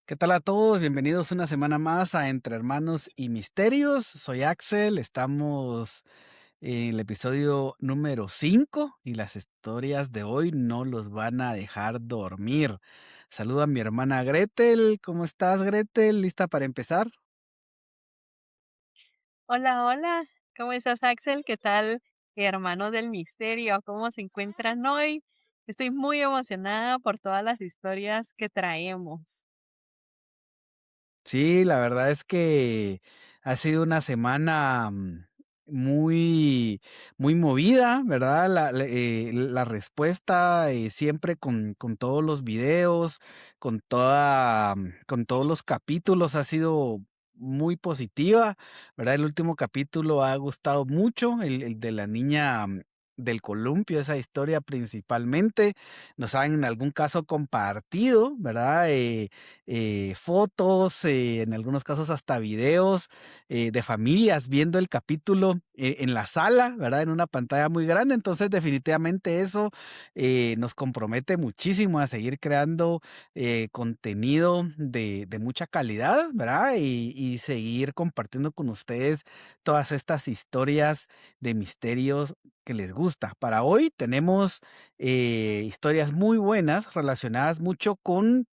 ¿Qué tal a todos? Bienvenidos una semana más a Entre Hermanos y Misterios. Soy Axel, estamos en el episodio número 5 y las historias de hoy no los van a dejar dormir. Saludo a mi hermana Gretel. ¿Cómo estás, Gretel? ¿Lista para empezar? Hola, hola, ¿cómo estás, Axel? ¿Qué tal, hermano del misterio? ¿Cómo se encuentran hoy? Estoy muy emocionada por todas las historias que traemos. Sí, la verdad es que ha sido una semana muy, muy movida, ¿verdad? La respuesta siempre con todos los videos, con todos los capítulos ha sido muy positiva, ¿verdad? El último capítulo ha gustado mucho, el de la niña del columpio, esa historia principalmente. Nos han en algún caso compartido, ¿verdad? Fotos, en algunos casos hasta videos de familias viendo el capítulo en la sala, ¿verdad? En una pantalla muy grande. Entonces, definitivamente eso nos compromete muchísimo a seguir creando contenido de mucha calidad, ¿verdad? Y seguir compartiendo con ustedes todas estas historias de misterios que les gusta. Para hoy tenemos historias muy buenas relacionadas mucho con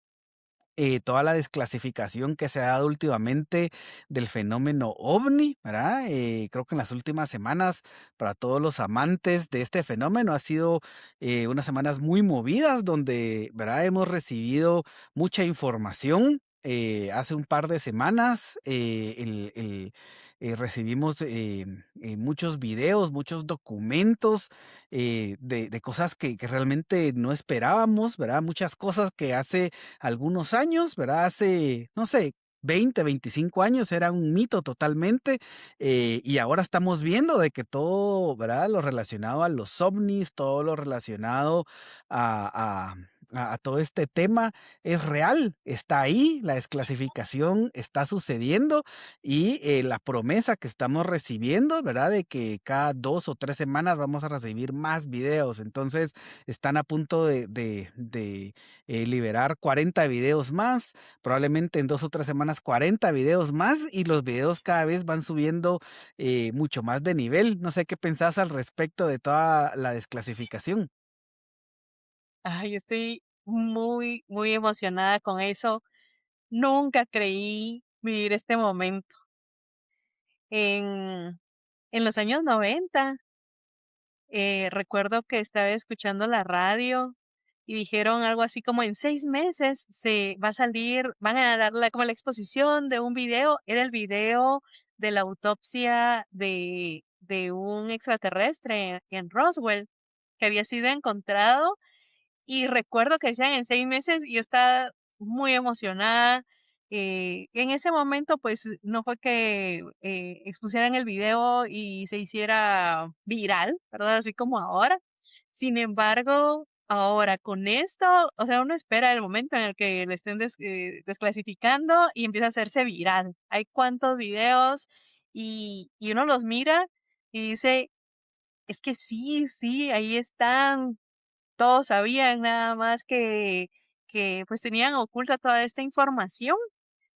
toda la desclasificación que se ha dado últimamente del fenómeno ovni, ¿verdad? Creo que en las últimas semanas, para todos los amantes de este fenómeno, ha sido unas semanas muy movidas donde, ¿verdad? Hemos recibido mucha información. Hace un par de semanas recibimos muchos videos, muchos documentos de cosas que realmente no esperábamos, ¿verdad? Muchas cosas que hace algunos años, ¿verdad? Hace, no sé, 20, 25 años era un mito totalmente, y ahora estamos viendo de que todo, ¿verdad? Lo relacionado a los ovnis, todo lo relacionado a, a a todo este tema es real, está ahí, la desclasificación está sucediendo y la promesa que estamos recibiendo, ¿verdad? De que cada 2 o 3 semanas vamos a recibir más videos. Entonces, están a punto de liberar 40 videos más, probablemente en 2 o 3 semanas 40 videos más y los videos cada vez van subiendo mucho más de nivel. No sé qué pensás al respecto de toda la desclasificación. Ay, estoy muy, muy emocionada con eso. Nunca creí vivir este momento. En, en los años 90, recuerdo que estaba escuchando la radio y dijeron algo así como en 6 meses se va a salir, van a dar como la exposición de un video, era el video de la autopsia de un extraterrestre en Roswell que había sido encontrado y recuerdo que decían en 6 meses y yo estaba muy emocionada. En ese momento, pues no fue que expusieran el video y se hiciera viral, ¿verdad? Así como ahora. Sin embargo, ahora con esto, o sea, uno espera el momento en el que le estén desclasificando y empieza a hacerse viral. Hay cuantos videos y uno los mira y dice, es que sí, sí, ahí están, todos sabían, nada más que pues tenían oculta toda esta información.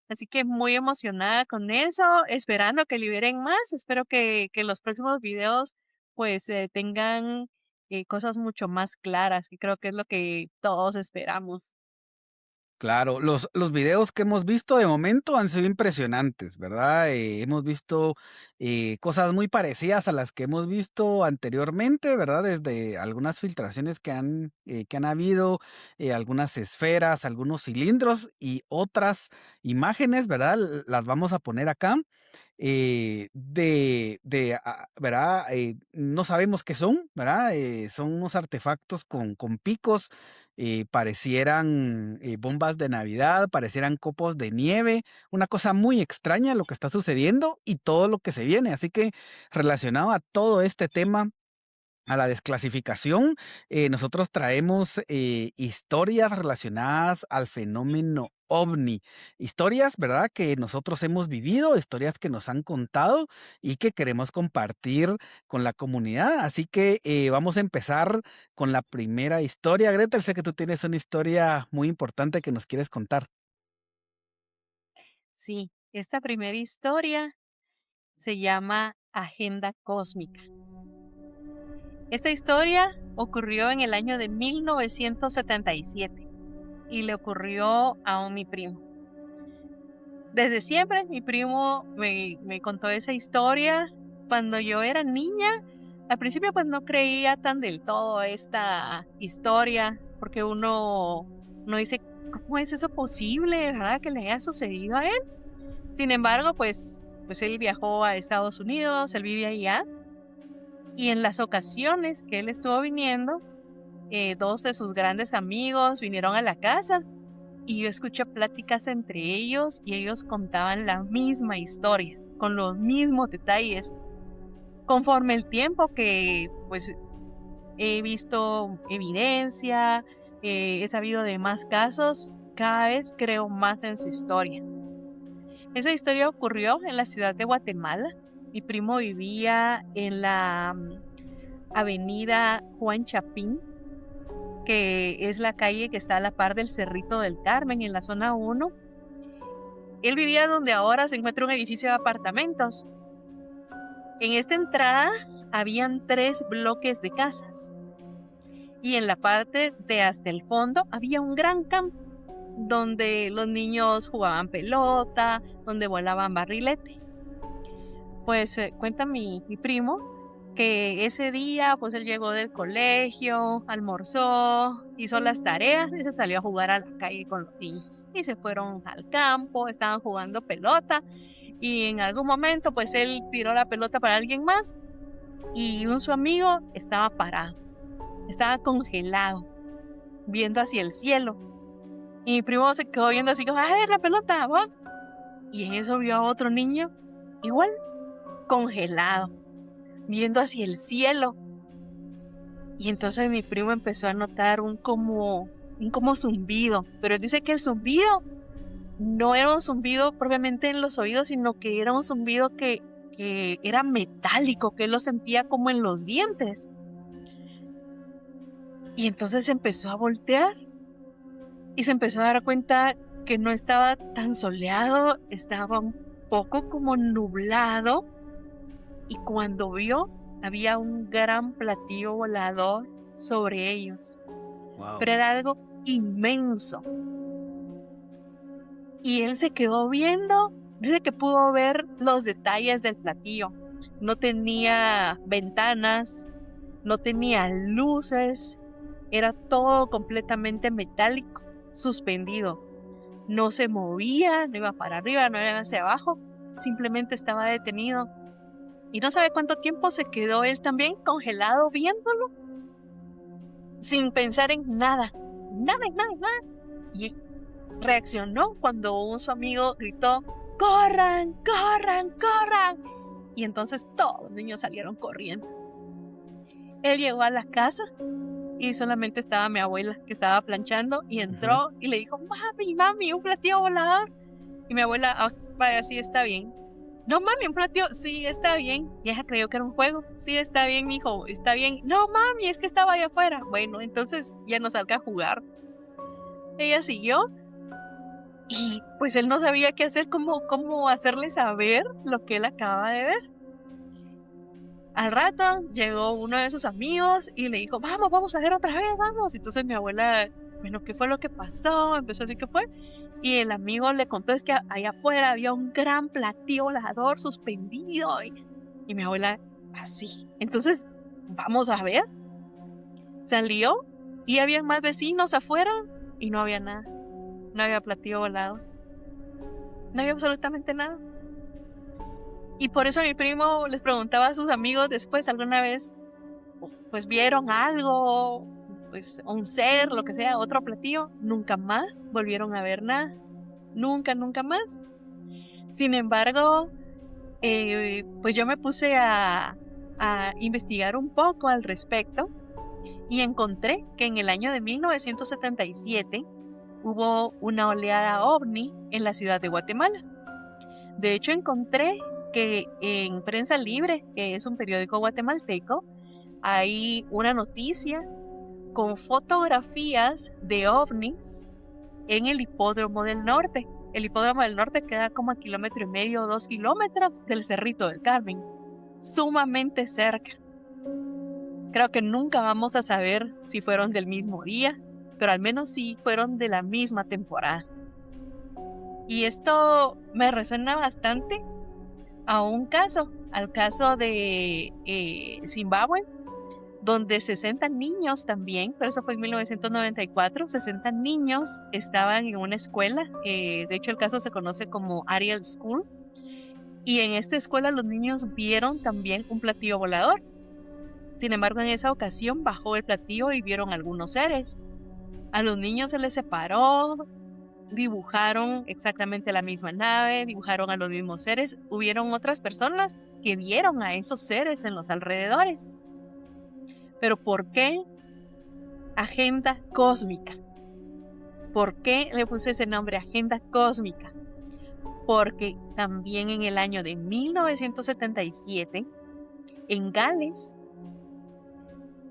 Así que muy emocionada con eso, esperando que liberen más. Espero que los próximos videos pues tengan cosas mucho más claras, que creo que es lo que todos esperamos. Claro, los videos que hemos visto de momento han sido impresionantes, ¿verdad? Hemos visto cosas muy parecidas a las que hemos visto anteriormente, ¿verdad? Desde algunas filtraciones que han habido, algunas esferas, algunos cilindros y otras imágenes, ¿verdad? Las vamos a poner acá. ¿Verdad? No sabemos qué son, ¿verdad? Son unos artefactos con picos, parecieran bombas de Navidad, parecieran copos de nieve, una cosa muy extraña lo que está sucediendo y todo lo que se viene. Así que relacionado a todo este tema, a la desclasificación, nosotros traemos historias relacionadas al fenómeno ovni, historias, ¿verdad?, que nosotros hemos vivido, historias que nos han contado y que queremos compartir con la comunidad. Así que vamos a empezar con la primera historia. Gretel, sé que tú tienes una historia muy importante que nos quieres contar. Sí, esta primera historia se llama Agenda Cósmica. Esta historia ocurrió en el año de 1977 y le ocurrió a mi primo. Desde siempre mi primo me contó esa historia cuando yo era niña. Al principio pues no creía tan del todo esta historia porque uno dice, ¿cómo es eso posible, verdad, que le haya sucedido a él? Sin embargo, pues él viajó a Estados Unidos, él vive allá, y en las ocasiones que él estuvo viniendo, dos de sus grandes amigos vinieron a la casa y yo escuché pláticas entre ellos y ellos contaban la misma historia, con los mismos detalles. Conforme el tiempo que pues he visto evidencia, he sabido de más casos, cada vez creo más en su historia. Esa historia ocurrió en la ciudad de Guatemala. Mi primo vivía en la avenida Juan Chapín, que es la calle que está a la par del Cerrito del Carmen, en la zona 1. Él vivía donde ahora se encuentra un edificio de apartamentos. En esta entrada habían 3 bloques de casas. Y en la parte de hasta el fondo había un gran campo donde los niños jugaban pelota, donde volaban barrilete. Pues cuenta mi primo que ese día pues él llegó del colegio, almorzó, hizo las tareas y se salió a jugar a la calle con los niños. Y se fueron al campo, estaban jugando pelota y en algún momento pues él tiró la pelota para alguien más y su amigo estaba parado, estaba congelado, viendo hacia el cielo. Y mi primo se quedó viendo así como, ¡ay, la pelota, vos! Y en eso vio a otro niño, igual, congelado, viendo hacia el cielo. Y entonces mi primo empezó a notar un como zumbido. Pero él dice que el zumbido no era un zumbido propiamente en los oídos, sino que era un zumbido que era metálico, que él lo sentía como en los dientes. Y entonces empezó a voltear y se empezó a dar cuenta que no estaba tan soleado, estaba un poco como nublado. Y cuando vio, había un gran platillo volador sobre ellos. Wow. Pero era algo inmenso. Y él se quedó viendo, dice que pudo ver los detalles del platillo. No tenía ventanas, no tenía luces, era todo completamente metálico, suspendido. No se movía, no iba para arriba, no iba hacia abajo, simplemente estaba detenido. Y no sabe cuánto tiempo se quedó él también congelado viéndolo, sin pensar en nada. Y reaccionó cuando su amigo gritó, ¡corran, corran, corran! Y entonces todos los niños salieron corriendo. Él llegó a la casa y solamente estaba mi abuela que estaba planchando y entró y le dijo, mami, un platillo volador. Y mi abuela, vaya, sí, está bien. No, mami, un platillo, sí, está bien. Y ella creyó que era un juego. Sí, está bien, mijo, está bien. No, mami, es que estaba allá afuera. Bueno, entonces ya no salga a jugar. Ella siguió y pues él no sabía qué hacer, cómo hacerle saber lo que él acababa de ver. Al rato llegó uno de sus amigos y le dijo, vamos a ver otra vez, vamos. Entonces mi abuela, bueno, ¿qué fue lo que pasó? Empezó a decir qué fue. Y el amigo le contó, es que allá afuera había un gran platillo volador suspendido. Y mi abuela, así. Entonces, vamos a ver. Salió y había más vecinos afuera y no había nada. No había platillo volador. No había absolutamente nada. Y por eso mi primo les preguntaba a sus amigos después, alguna vez, pues vieron algo, pues un ser, lo que sea, otro platillo. Nunca más volvieron a ver nada. Nunca más. Sin embargo, pues yo me puse a investigar un poco al respecto y encontré que en el año de 1977 hubo una oleada ovni en la ciudad de Guatemala. De hecho, encontré que en Prensa Libre, que es un periódico guatemalteco, hay una noticia con fotografías de ovnis en el Hipódromo del Norte. El Hipódromo del Norte queda como a 1,5 km o 2 km del Cerrito del Carmen, sumamente cerca. Creo que nunca vamos a saber si fueron del mismo día, pero al menos sí fueron de la misma temporada. Y esto me resuena bastante a un caso, al caso de Zimbabue, donde 60 niños también, pero eso fue en 1994, 60 niños estaban en una escuela, de hecho el caso se conoce como Ariel School, y en esta escuela los niños vieron también un platillo volador. Sin embargo, en esa ocasión bajó el platillo y vieron algunos seres. A los niños se les separó, dibujaron exactamente la misma nave, dibujaron a los mismos seres. Hubieron otras personas que vieron a esos seres en los alrededores. Pero ¿por qué agenda cósmica? ¿Por qué le puse ese nombre, agenda cósmica? Porque también en el año de 1977, en Gales,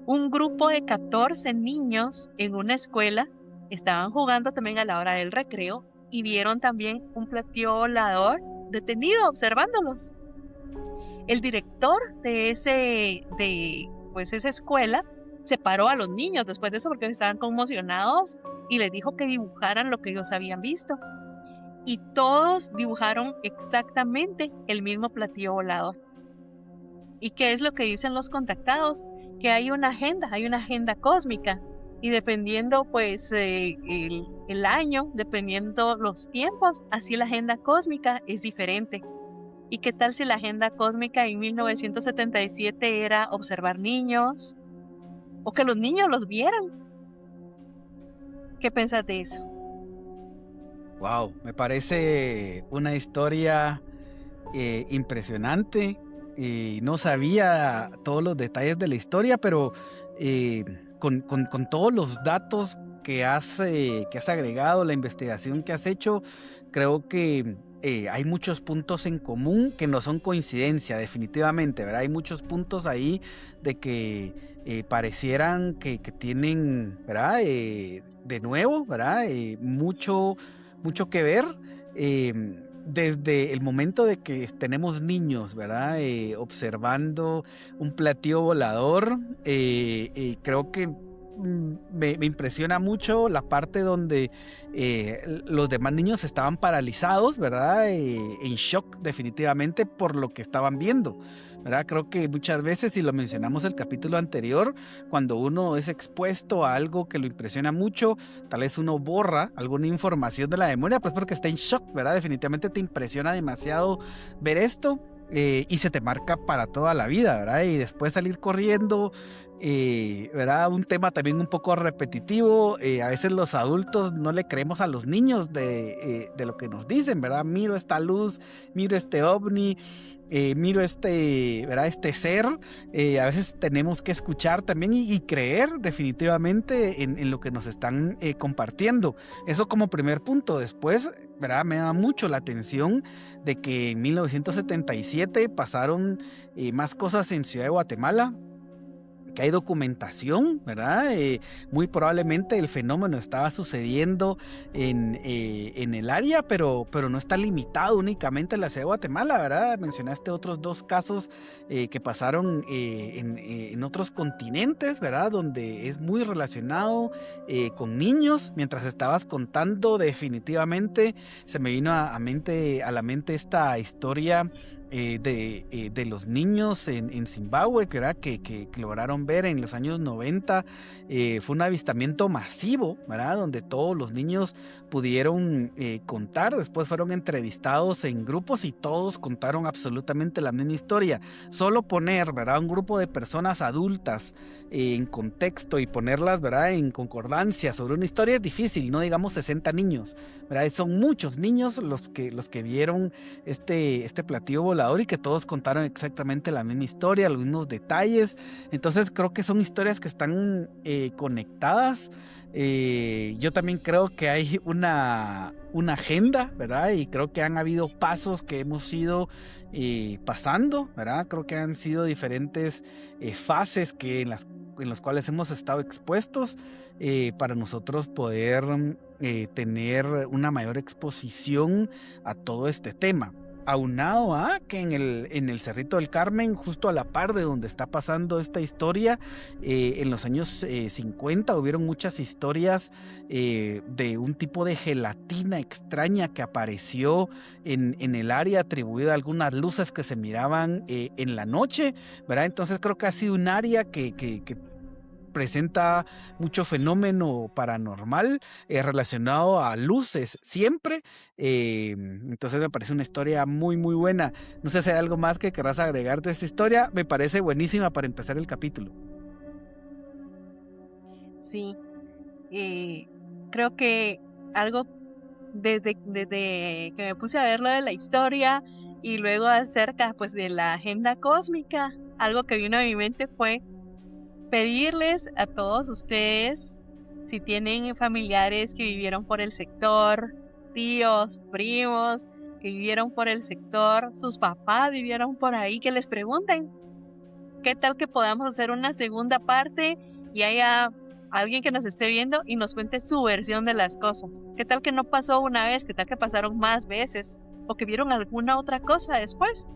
un grupo de 14 niños en una escuela estaban jugando también a la hora del recreo y vieron también un platillo volador detenido observándolos. El director de esa escuela separó a los niños después de eso porque estaban conmocionados y les dijo que dibujaran lo que ellos habían visto. Y todos dibujaron exactamente el mismo platillo volador. ¿Y qué es lo que dicen los contactados? Que hay una agenda cósmica. Y dependiendo pues el año, dependiendo los tiempos, así la agenda cósmica es diferente. ¿Y qué tal si la agenda cósmica en 1977 era observar niños? O que los niños los vieran. ¿Qué piensas de eso? Wow, me parece una historia impresionante. No sabía todos los detalles de la historia, pero con todos los datos que has agregado, la investigación que has hecho, creo que hay muchos puntos en común que no son coincidencia, definitivamente, ¿verdad? Hay muchos puntos ahí de que parecieran que tienen, ¿verdad? De nuevo, ¿verdad? Mucho que ver. Desde el momento de que tenemos niños, ¿verdad? Observando un platillo volador, creo que me impresiona mucho la parte donde los demás niños estaban paralizados, ¿verdad? En shock definitivamente por lo que estaban viendo, ¿verdad? Creo que muchas veces, y lo mencionamos el capítulo anterior, cuando uno es expuesto a algo que lo impresiona mucho, tal vez uno borra alguna información de la memoria, pues porque está en shock, ¿verdad? Definitivamente te impresiona demasiado ver esto. Y se te marca para toda la vida, ¿verdad? Y después salir corriendo, ¿verdad? Un tema también un poco repetitivo. A veces los adultos no le creemos a los niños de lo que nos dicen, ¿verdad? Miro esta luz, miro este ovni, miro ¿verdad? Este ser. A veces tenemos que escuchar también y creer definitivamente en lo que nos están compartiendo. Eso como primer punto. Después, ¿verdad? Me da mucho la atención de que en 1977 pasaron más cosas en Ciudad de Guatemala, que hay documentación, ¿verdad? Muy probablemente el fenómeno estaba sucediendo en el área, pero no está limitado únicamente a la ciudad de Guatemala, ¿verdad? Mencionaste otros dos casos que pasaron en otros continentes, ¿verdad? Donde es muy relacionado con niños. Mientras estabas contando, definitivamente se me vino a la mente esta historia de los niños en Zimbabue, ¿verdad? Que lograron ver en los años 90. Fue un avistamiento masivo, ¿verdad? Donde todos los niños pudieron contar. Después fueron entrevistados en grupos y todos contaron absolutamente la misma historia. Solo poner, ¿verdad? Un grupo de personas adultas en contexto y ponerlas, ¿verdad? En concordancia sobre una historia es difícil, no digamos 60 niños, ¿verdad? Son muchos niños los que vieron este platillo volador y que todos contaron exactamente la misma historia, los mismos detalles. Entonces creo que son historias que están conectadas. Yo también creo que hay una agenda, ¿verdad? Y creo que han habido pasos que hemos ido pasando, ¿verdad? Creo que han sido diferentes fases en los cuales hemos estado expuestos, para nosotros poder tener una mayor exposición a todo este tema. Aunado a que en el Cerrito del Carmen, justo a la par de donde está pasando esta historia, en los años 50 hubieron muchas historias de un tipo de gelatina extraña que apareció en el área, atribuida a algunas luces que se miraban en la noche, ¿verdad? Entonces creo que ha sido un área que presenta mucho fenómeno paranormal relacionado a luces siempre. Entonces me parece una historia muy, muy buena. No sé si hay algo más que querrás agregar de esta historia. Me parece buenísima para empezar el capítulo. Sí, eh, creo que algo desde que me puse a ver lo de la historia y luego acerca pues de la agenda cósmica, algo que vino a mi mente fue pedirles a todos ustedes, si tienen familiares que vivieron por el sector, tíos, primos que vivieron por el sector, sus papás vivieron por ahí, que les pregunten, ¿qué tal que podamos hacer una segunda parte y haya alguien que nos esté viendo y nos cuente su versión de las cosas? ¿Qué tal que no pasó una vez? ¿Qué tal que pasaron más veces? ¿O que vieron alguna otra cosa después?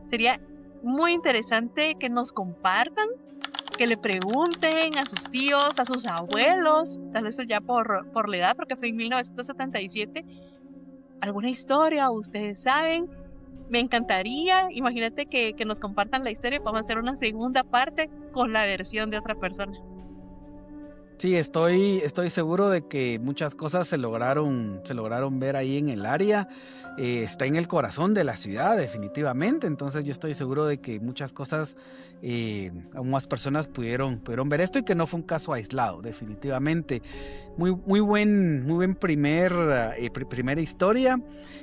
Sería muy interesante que nos compartan, que le pregunten a sus tíos, a sus abuelos, tal vez pues ya por la edad, porque fue en 1977, alguna historia, ustedes saben. Me encantaría, imagínate que nos compartan la historia y podamos hacer una segunda parte con la versión de otra persona. Sí, estoy seguro de que muchas cosas se lograron ver ahí en el área. Está en el corazón de la ciudad, definitivamente. Entonces yo estoy seguro de que muchas cosas, aún más personas pudieron ver esto y que no fue un caso aislado, definitivamente. Muy buen primera historia.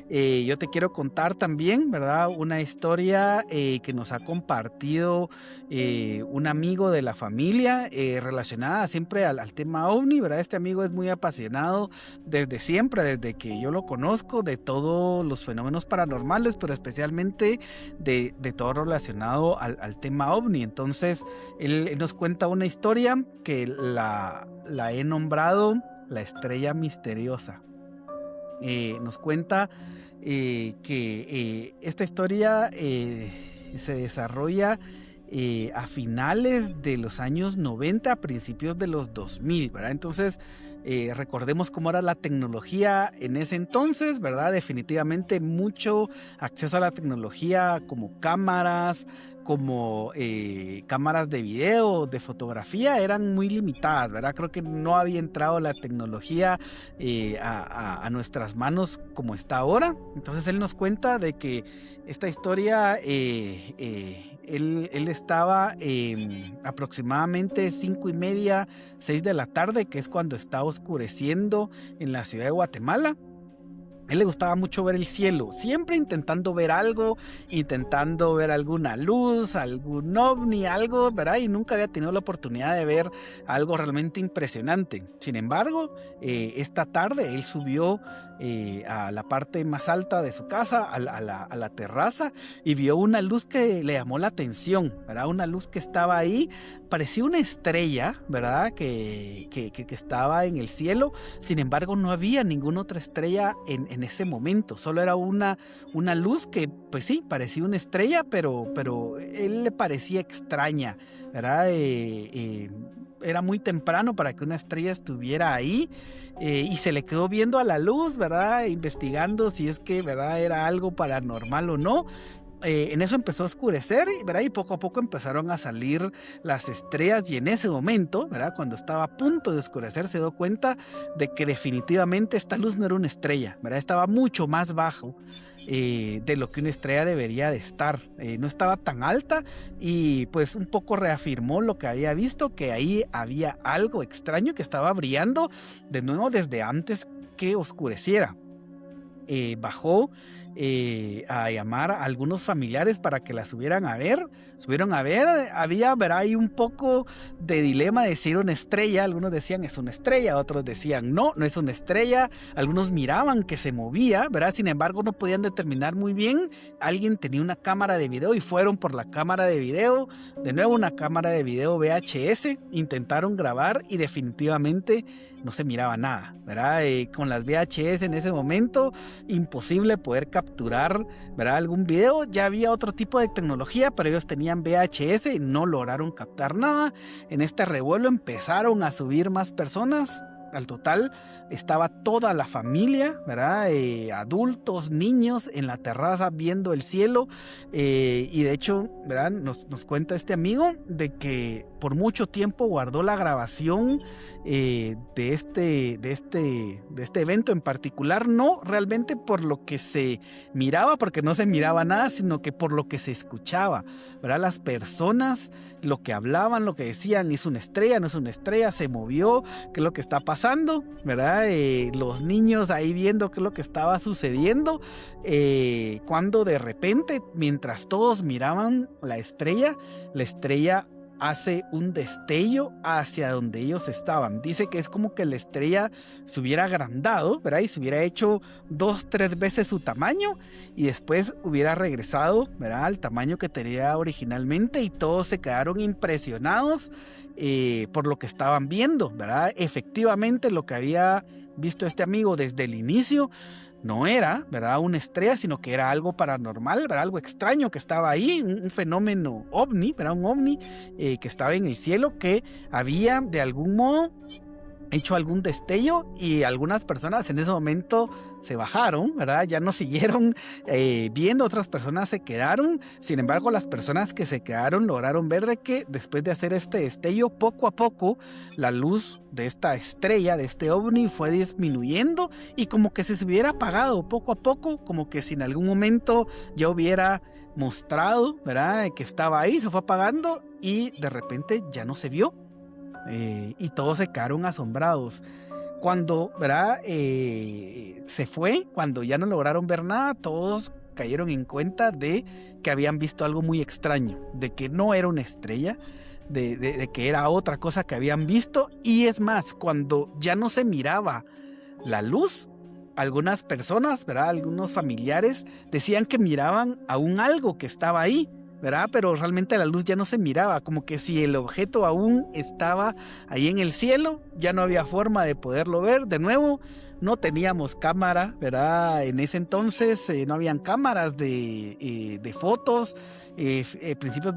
Yo te quiero contar también, ¿verdad? Una historia que nos ha compartido un amigo de la familia relacionada siempre al tema ovni, ¿verdad? Este amigo es muy apasionado desde siempre, desde que yo lo conozco, de todos los fenómenos paranormales, pero especialmente de todo relacionado al tema ovni. Entonces, él nos cuenta una historia que la he nombrado La Estrella Misteriosa. Nos cuenta que esta historia se desarrolla a finales de los años 90, a principios de los 2000, ¿verdad? Entonces, recordemos cómo era la tecnología en ese entonces, ¿verdad? Definitivamente mucho acceso a la tecnología como cámaras, como cámaras de video, de fotografía, eran muy limitadas, ¿verdad? Creo que no había entrado la tecnología a nuestras manos como está ahora. Entonces él nos cuenta de que esta historia, él estaba aproximadamente 5:30, 6 de la tarde, que es cuando está oscureciendo en la ciudad de Guatemala. A él le gustaba mucho ver el cielo, siempre intentando ver algo, intentando ver alguna luz, algún ovni, algo, ¿verdad? Y nunca había tenido la oportunidad de ver algo realmente impresionante. Sin embargo, esta tarde él subió a la parte más alta de su casa, a la terraza, y vio una luz que le llamó la atención, ¿verdad? Una luz que estaba ahí, parecía una estrella, ¿verdad? Que estaba en el cielo. Sin embargo, no había ninguna otra estrella en ese momento, solo era una luz que, pues sí, parecía una estrella, pero él le parecía extraña, ¿verdad? Era muy temprano para que una estrella estuviera ahí, y se le quedó viendo a la luz, ¿verdad? Investigando si es que, ¿verdad?, era algo paranormal o no. En eso empezó a oscurecer, ¿verdad? Y poco a poco empezaron a salir las estrellas, y en ese momento, ¿verdad?, cuando estaba a punto de oscurecer, se dio cuenta de que definitivamente esta luz no era una estrella, ¿verdad? Estaba mucho más bajo de lo que una estrella debería de estar. No estaba tan alta, y pues un poco reafirmó lo que había visto, que ahí había algo extraño que estaba brillando de nuevo desde antes que oscureciera. Bajó a llamar a algunos familiares para que la subieran a ver, subieron a ver, había, ¿verdad? Ahí un poco de dilema de si era una estrella, algunos decían es una estrella, otros decían no, no es una estrella, algunos miraban que se movía, ¿verdad? Sin embargo, no podían determinar muy bien, alguien tenía una cámara de video y fueron por la cámara de video, de nuevo una cámara de video VHS, intentaron grabar y definitivamente no se miraba nada, ¿verdad? Con las VHS en ese momento, imposible poder capturar, ¿verdad? Algún video. Ya había otro tipo de tecnología, pero ellos tenían VHS y no lograron captar nada. En este revuelo empezaron a subir más personas. Al total estaba toda la familia, ¿verdad? Adultos, niños en la terraza viendo el cielo, y de hecho, ¿verdad? Nos cuenta este amigo de que por mucho tiempo guardó la grabación de este evento en particular, no realmente por lo que se miraba, porque no se miraba nada, sino que por lo que se escuchaba, ¿verdad? Las personas, lo que hablaban, lo que decían, es una estrella, no es una estrella, se movió, qué es lo que está pasando, ¿verdad? Los niños ahí viendo qué es lo que estaba sucediendo, cuando de repente, mientras todos miraban la estrella hace un destello hacia donde ellos estaban. Dice que es como que la estrella se hubiera agrandado, ¿verdad? Y se hubiera hecho 2-3 veces su tamaño y después hubiera regresado, ¿verdad? Al tamaño que tenía originalmente, y todos se quedaron impresionados por lo que estaban viendo, ¿verdad? Efectivamente, lo que había visto este amigo desde el inicio no era, ¿verdad?, una estrella, sino que era algo paranormal, ¿verdad?, algo extraño que estaba ahí, un fenómeno ovni, ¿verdad?, un ovni que estaba en el cielo, que había de algún modo hecho algún destello, y algunas personas en ese momento se bajaron, ¿verdad? Ya no siguieron viendo, otras personas se quedaron. Sin embargo, las personas que se quedaron lograron ver de que después de hacer este destello, poco a poco la luz de esta estrella, de este ovni, fue disminuyendo y como que se hubiera apagado poco a poco, como que si en algún momento ya hubiera mostrado, ¿verdad?, que estaba ahí, se fue apagando y de repente ya no se vio. Y todos se quedaron asombrados. Cuando, ¿verdad?, se fue, cuando ya no lograron ver nada, todos cayeron en cuenta de que habían visto algo muy extraño, de que no era una estrella, de que era otra cosa que habían visto. Y es más, cuando ya no se miraba la luz, algunas personas, ¿verdad?, algunos familiares decían que miraban aún algo que estaba ahí, ¿verdad? Pero realmente la luz ya no se miraba, como que si el objeto aún estaba ahí en el cielo, ya no había forma de poderlo ver. De nuevo, no teníamos cámara, ¿verdad? En ese entonces no habían cámaras de fotos. Principios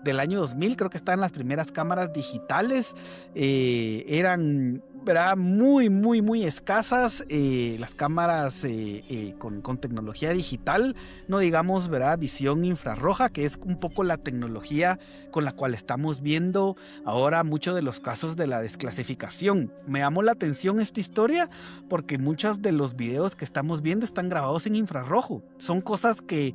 del año 2000 creo que estaban las primeras cámaras digitales, eran, ¿verdad?, muy, muy, muy escasas las cámaras con tecnología digital, no digamos, ¿verdad?, visión infrarroja, que es un poco la tecnología con la cual estamos viendo ahora muchos de los casos de la desclasificación. Me llamó la atención esta historia porque muchos de los videos que estamos viendo están grabados en infrarrojo. Son cosas que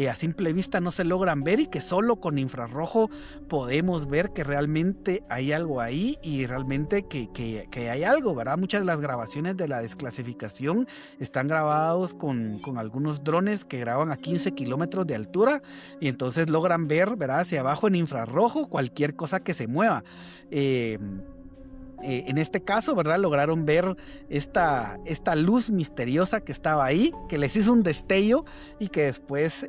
a simple vista no se logran ver y que solo con infrarrojo podemos ver que realmente hay algo ahí y realmente que hay algo, ¿verdad? Muchas de las grabaciones de la desclasificación están grabados con algunos drones que graban a 15 kilómetros de altura y entonces logran ver, ¿verdad?, hacia abajo en infrarrojo cualquier cosa que se mueva. En este caso, ¿verdad?, lograron ver esta luz misteriosa que estaba ahí, que les hizo un destello y que después,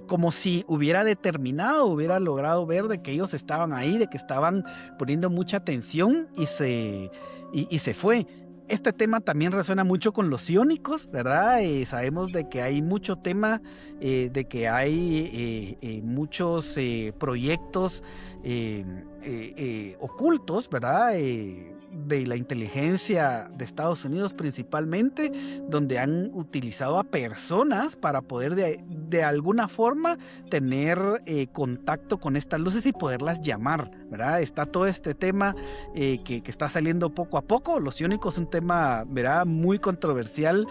como si hubiera determinado, hubiera logrado ver de que ellos estaban ahí, de que estaban poniendo mucha atención y se fue. Este tema también resuena mucho con los iónicos, ¿verdad? Sabemos de que hay mucho tema, de que hay muchos proyectos ocultos, ¿verdad? De la inteligencia de Estados Unidos principalmente, donde han utilizado a personas para poder de alguna forma tener contacto con estas luces y poderlas llamar, ¿verdad? Está todo este tema que está saliendo poco a poco. Los iónicos es un tema, ¿verdad?, muy controversial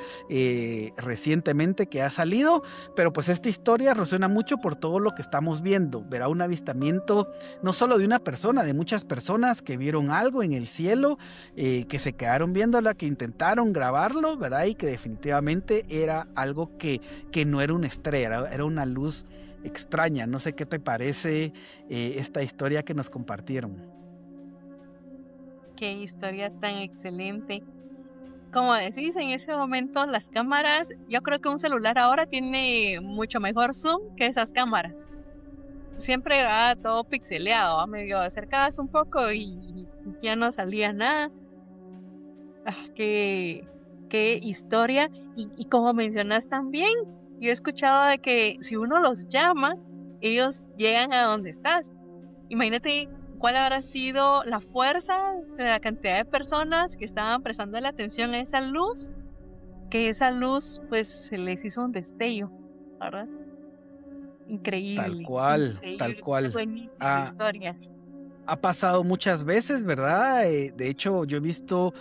recientemente que ha salido, pero pues esta historia resuena mucho por todo lo que estamos viendo, ¿verdad? Un avistamiento no solo de una persona, de muchas personas que vieron algo en el cielo, que se quedaron viéndola, que intentaron grabarlo, ¿verdad? Y que definitivamente era algo que no era una estrella, era una luz extraña. No sé qué te parece esta historia que nos compartieron. Qué historia tan excelente. Como decís, en ese momento las cámaras, yo creo que un celular ahora tiene mucho mejor zoom que esas cámaras. Siempre va todo pixeleado, ¿va? Medio acercabas un poco y ya no salía nada. Ah, qué historia. Y como mencionas también, yo he escuchado de que si uno los llama, ellos llegan a donde estás. Imagínate cuál habrá sido la fuerza de la cantidad de personas que estaban prestando la atención a esa luz, que esa luz pues se les hizo un destello, ¿verdad? Tal Increíble, cual, tal increíble, qué cual. buenísima Ah, historia. ha pasado muchas veces, ¿verdad? De hecho, yo he visto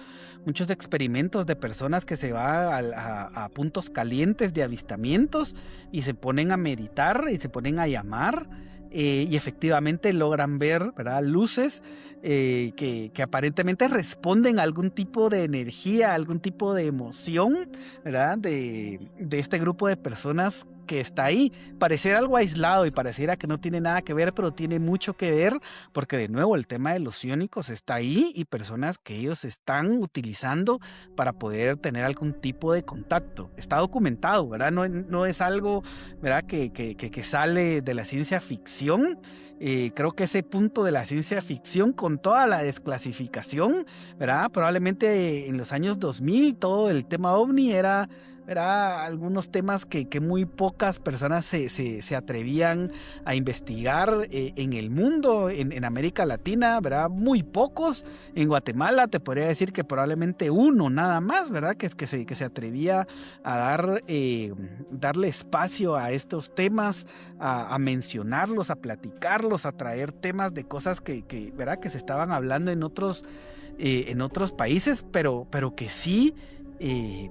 muchos experimentos de personas que se van a puntos calientes de avistamientos y se ponen a meditar y se ponen a llamar. Y efectivamente logran ver, ¿verdad? Luces que aparentemente responden a algún tipo de energía, algún tipo de emoción, ¿verdad? De este grupo de personas que está ahí. Pareciera algo aislado y pareciera que no tiene nada que ver, pero tiene mucho que ver porque de nuevo el tema de los iónicos está ahí y personas que ellos están utilizando para poder tener algún tipo de contacto. Está documentado, ¿verdad? No es algo, ¿verdad? Que sale de la ciencia ficción. Creo que ese punto de la ciencia ficción con toda la desclasificación, ¿verdad? Probablemente en los años 2000 todo el tema ovni era algunos temas que muy pocas personas se atrevían a investigar en el mundo, en América Latina, ¿verdad? Muy pocos. En Guatemala te podría decir que probablemente uno nada más, ¿verdad? Que se atrevía a darle espacio a estos temas, a mencionarlos, a platicarlos, a traer temas de cosas ¿verdad? Que se estaban hablando en otros países, pero que sí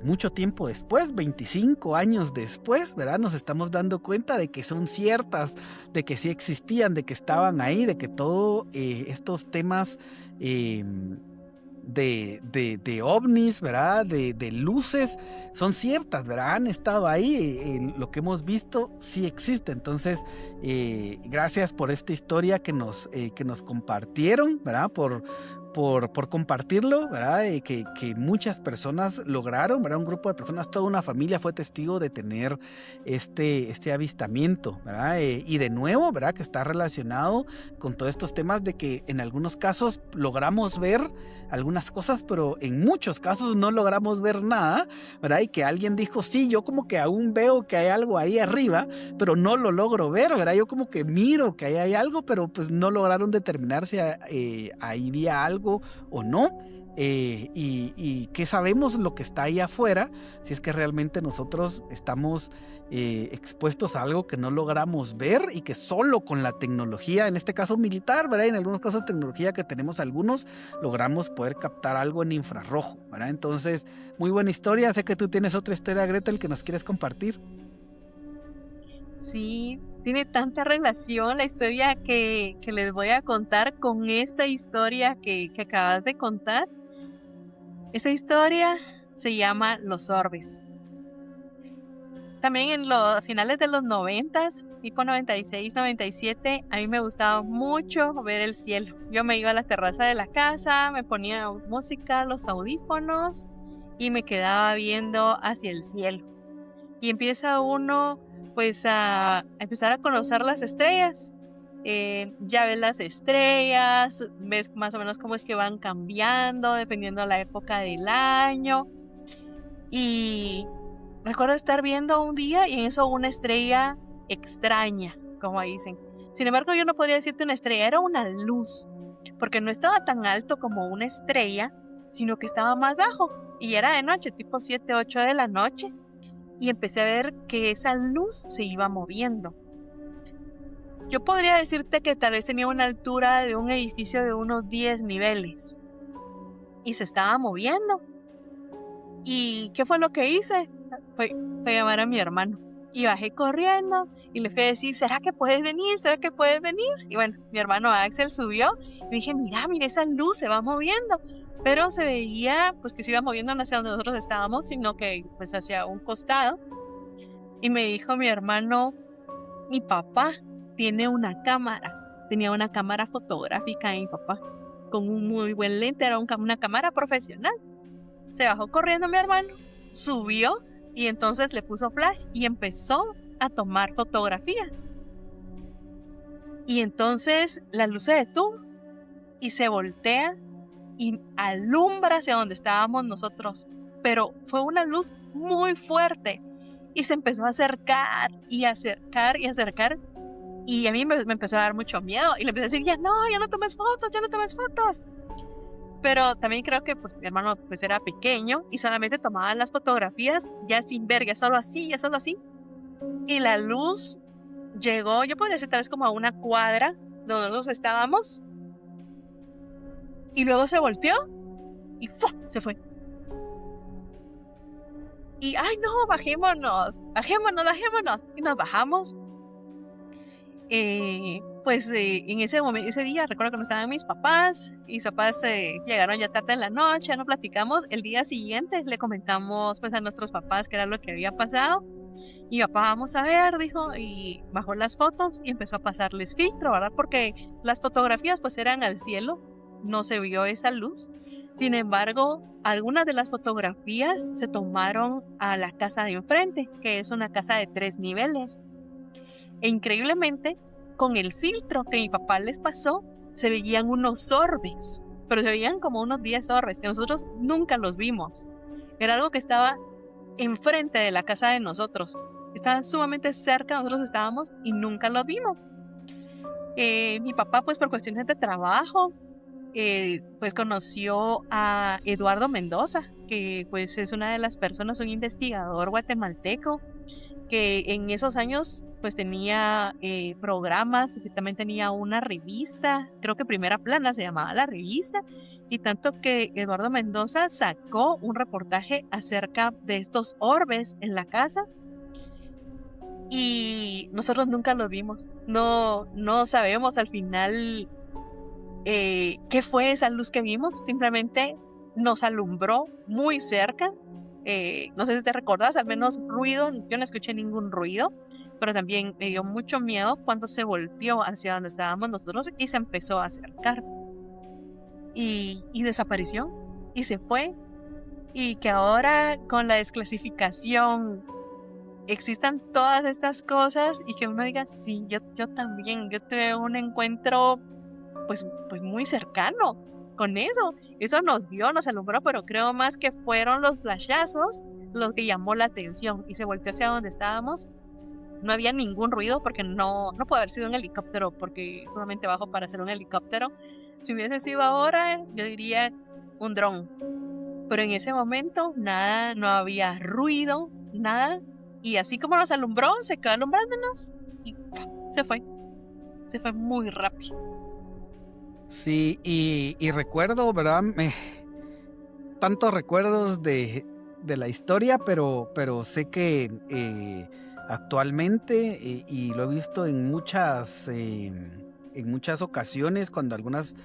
mucho tiempo después, 25 años después, ¿verdad? Nos estamos dando cuenta de que son ciertas, de que sí existían, de que estaban ahí, de que todos estos temas eh, de ovnis, ¿verdad? De luces, son ciertas, ¿verdad? Han estado ahí, lo que hemos visto sí existe. Entonces, gracias por esta historia que nos compartieron, ¿verdad? Por compartirlo, ¿verdad? Que muchas personas lograron, ¿verdad? Un grupo de personas, toda una familia fue testigo de tener este avistamiento, ¿verdad? Y de nuevo, ¿verdad? Que está relacionado con todos estos temas de que en algunos casos logramos ver algunas cosas, pero en muchos casos no logramos ver nada, ¿verdad? Y que alguien dijo, sí, yo como que aún veo que hay algo ahí arriba, pero no lo logro ver, ¿verdad? Yo como que miro que ahí hay algo, pero pues no lograron determinar si ahí había algo o no. Y que sabemos lo que está ahí afuera, si es que realmente nosotros estamos expuestos a algo que no logramos ver y que solo con la tecnología, en este caso militar, ¿verdad? En algunos casos tecnología que tenemos algunos, logramos poder captar algo en infrarrojo, ¿verdad? Entonces, muy buena historia. Sé que tú tienes otra historia, Gretel, que nos quieres compartir. Sí, tiene tanta relación la historia que les voy a contar con esta historia que acabas de contar. Esta historia se llama Los Orbes. También en los finales de los 90s, tipo 96, 97, a mí me gustaba mucho ver el cielo. Yo me iba a la terraza de la casa, me ponía música, los audífonos y me quedaba viendo hacia el cielo. Y empieza uno pues a empezar a conocer las estrellas. Ya ves las estrellas, ves más o menos cómo es que van cambiando dependiendo de la época del año. Y recuerdo estar viendo un día y en eso una estrella extraña, como dicen. Sin embargo, yo no podría decirte una estrella, era una luz, porque no estaba tan alto como una estrella, sino que estaba más bajo. Y era de noche, tipo 7, 8 de la noche. Y empecé a ver que esa luz se iba moviendo. Yo podría decirte que tal vez tenía una altura de un edificio de unos 10 niveles. Y se estaba moviendo. ¿Y qué fue lo que hice? Fue llamar a mi hermano. Y bajé corriendo y le fui a decir, ¿será que puedes venir? ¿Será que puedes venir? Y bueno, mi hermano Axel subió y dije, mira, esa luz se va moviendo. Pero se veía pues que se iba moviendo no hacia donde nosotros estábamos, sino que pues hacia un costado. Y me dijo mi hermano, Mi papá tiene una cámara, tenía una cámara fotográfica mi papá, con un muy buen lente, era una cámara profesional. Se bajó corriendo mi hermano, subió y entonces le puso flash y empezó a tomar fotografías. Y entonces la luz se detuvo y se voltea y alumbra hacia donde estábamos nosotros. Pero fue una luz muy fuerte y se empezó a acercar y acercar y acercar. Y a mí me empezó a dar mucho miedo y le empecé a decir, ya no tomes fotos, ya no tomes fotos. Pero también creo que pues, mi hermano pues era pequeño y solamente tomaba las fotografías ya sin ver, ya solo así, ya solo así. Y la luz llegó, yo podría decir tal vez como a una cuadra donde nosotros estábamos. Y luego se volteó y ¡fua! Se fue. Y, ay no, bajémonos. Y nos bajamos. En ese momento, ese día, recuerdo que no estaban mis papás. Mis papás llegaron ya tarde en la noche, no platicamos. El día siguiente le comentamos pues a nuestros papás qué era lo que había pasado. Y mi papá, vamos a ver, dijo, y bajó las fotos y empezó a pasarles filtro, ¿verdad? Porque las fotografías pues eran al cielo, no se vio esa luz. Sin embargo, algunas de las fotografías se tomaron a la casa de enfrente, que es una casa de 3 niveles. E increíblemente, con el filtro que mi papá les pasó, se veían unos orbes, pero se veían como unos 10 orbes, que nosotros nunca los vimos. Era algo que estaba enfrente de la casa de nosotros. Estaban sumamente cerca, nosotros estábamos y nunca los vimos. Mi papá, pues por cuestiones de trabajo, pues conoció a Eduardo Mendoza, que pues es una de las personas, un investigador guatemalteco, que en esos años pues tenía programas, y también tenía una revista, creo que Primera Plana se llamaba la revista, y tanto que Eduardo Mendoza sacó un reportaje acerca de estos orbes en la casa y nosotros nunca lo vimos, no sabemos al final qué fue esa luz que vimos, simplemente nos alumbró muy cerca. No sé si te recordás, al menos ruido, yo no escuché ningún ruido, pero también me dio mucho miedo cuando se volvió hacia donde estábamos nosotros y se empezó a acercar. Y desapareció y se fue. Y que ahora con la desclasificación existan todas estas cosas y que uno diga, sí, yo también, yo tuve un encuentro pues muy cercano con eso. Eso nos vio, nos alumbró, pero creo más que fueron los flashazos los que llamó la atención y se volteó hacia donde estábamos. No había ningún ruido porque no puede haber sido un helicóptero porque es sumamente bajo para ser un helicóptero. Si hubiese sido ahora, yo diría un dron. Pero en ese momento nada, no había ruido, nada. Y así como nos alumbró, se quedó alumbrándonos y se fue. Se fue muy rápido. Sí, y recuerdo, ¿verdad? Tantos recuerdos de la historia, pero sé que actualmente, y lo he visto en muchas ocasiones, cuando algunos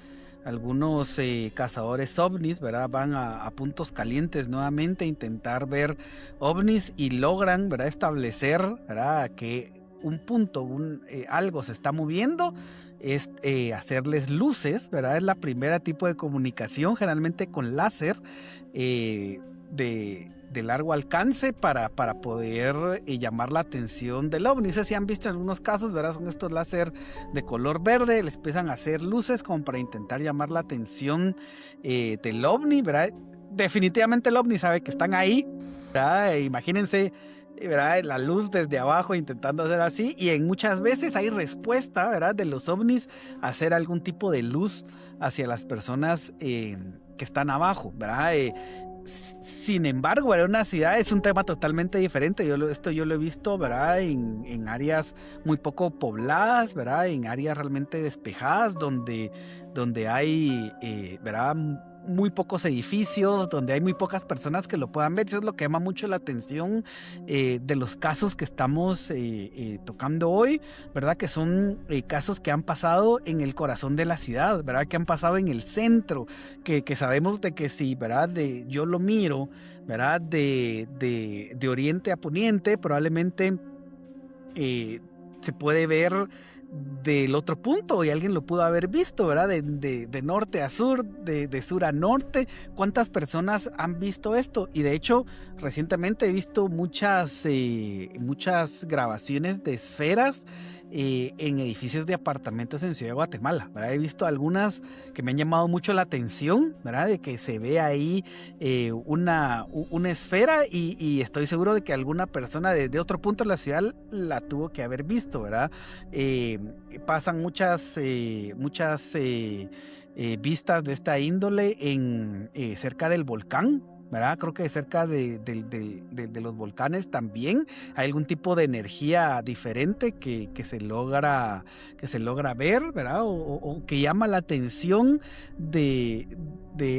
cazadores ovnis, ¿verdad? Van a puntos calientes nuevamente a intentar ver ovnis y logran, ¿verdad? Establecer, ¿verdad? Que un punto, algo se está moviendo, es hacerles luces, ¿verdad? Es la primera tipo de comunicación, generalmente con láser, de largo alcance para poder llamar la atención del ovni. No sé si han visto en algunos casos, ¿verdad? Son estos láser de color verde, les empiezan a hacer luces como para intentar llamar la atención del ovni, ¿verdad? Definitivamente el ovni sabe que están ahí, ¿verdad? Imagínense, ¿verdad? La luz desde abajo intentando hacer así, y en muchas veces hay respuesta, ¿verdad? De los ovnis a hacer algún tipo de luz hacia las personas que están abajo, ¿verdad? Sin embargo, en una ciudad es un tema totalmente diferente. Esto yo lo he visto, ¿verdad? En áreas muy poco pobladas, ¿verdad? En áreas realmente despejadas, donde hay, ¿verdad? Muy pocos edificios, donde hay muy pocas personas que lo puedan ver. Eso es lo que llama mucho la atención de los casos que estamos tocando hoy, ¿verdad? Que son casos que han pasado en el corazón de la ciudad, ¿verdad? Que han pasado en el centro, que sabemos de que si, ¿verdad? Yo lo miro, ¿verdad? De oriente a poniente, probablemente se puede ver del otro punto y alguien lo pudo haber visto, ¿verdad? De norte a sur, de sur a norte. ¿Cuántas personas han visto esto? Y de hecho, recientemente he visto muchas grabaciones de esferas en edificios de apartamentos en Ciudad de Guatemala, ¿verdad? He visto algunas que me han llamado mucho la atención, ¿verdad? De que se ve ahí una esfera y estoy seguro de que alguna persona de otro punto de la ciudad la tuvo que haber visto, ¿verdad? Pasan muchas vistas de esta índole cerca del volcán, ¿verdad? Creo que cerca de los volcanes también hay algún tipo de energía diferente que se logra ver, ¿verdad? O que llama la atención de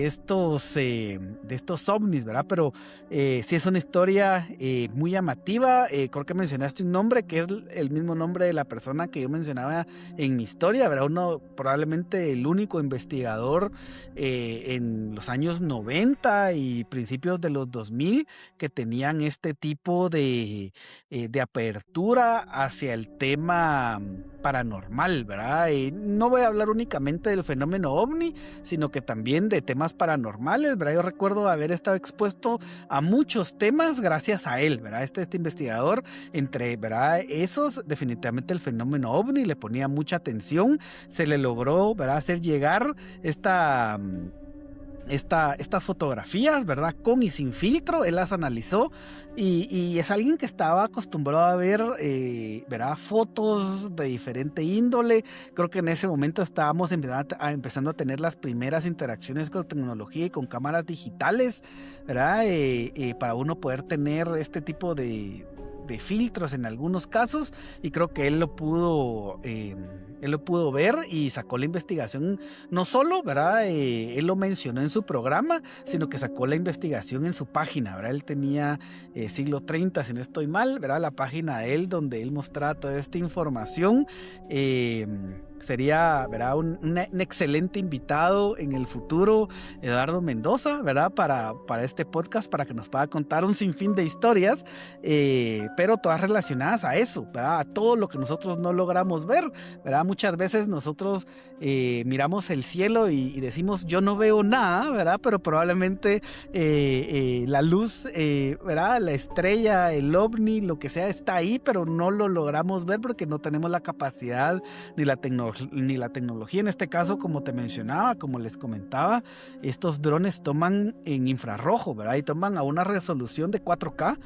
estos ovnis, ¿verdad? Pero sí es una historia muy llamativa. Creo que mencionaste un nombre que es el mismo nombre de la persona que yo mencionaba en mi historia, ¿verdad? Uno, probablemente el único investigador en los años 90 y principios de los 2000 que tenían este tipo de apertura hacia el tema paranormal, ¿verdad? No voy a hablar únicamente del fenómeno ovni, sino que también de temas paranormales, ¿verdad? Yo recuerdo haber estado expuesto a muchos temas gracias a él, ¿verdad? Este investigador, entre, ¿verdad? Esos, definitivamente el fenómeno ovni le ponía mucha atención, se le logró, ¿verdad? Hacer llegar estas fotografías, ¿verdad? Con y sin filtro, él las analizó y es alguien que estaba acostumbrado a ver, ¿verdad? Fotos de diferente índole. Creo que en ese momento estábamos empezando a tener las primeras interacciones con tecnología y con cámaras digitales, ¿verdad? Para uno poder tener este tipo de filtros en algunos casos, y creo que él lo pudo ver y sacó la investigación, no solo, ¿verdad? Él lo mencionó en su programa, sino que sacó la investigación en su página, ¿verdad? Él tenía siglo 30, si no estoy mal, ¿verdad? La página de él donde él mostraba toda esta información. Sería, ¿verdad? Un excelente invitado en el futuro, Eduardo Mendoza, ¿verdad? Para este podcast, para que nos pueda contar un sinfín de historias, pero todas relacionadas a eso, ¿verdad? A todo lo que nosotros no logramos ver, ¿verdad? Muchas veces nosotros miramos el cielo y decimos, yo no veo nada, ¿verdad? Pero probablemente la luz, ¿verdad? La estrella, el ovni, lo que sea, está ahí, pero no lo logramos ver porque no tenemos la capacidad ni la tecnología. En este caso, como te mencionaba, como les comentaba, estos drones toman en infrarrojo, ¿verdad? Y toman a una resolución de 4K.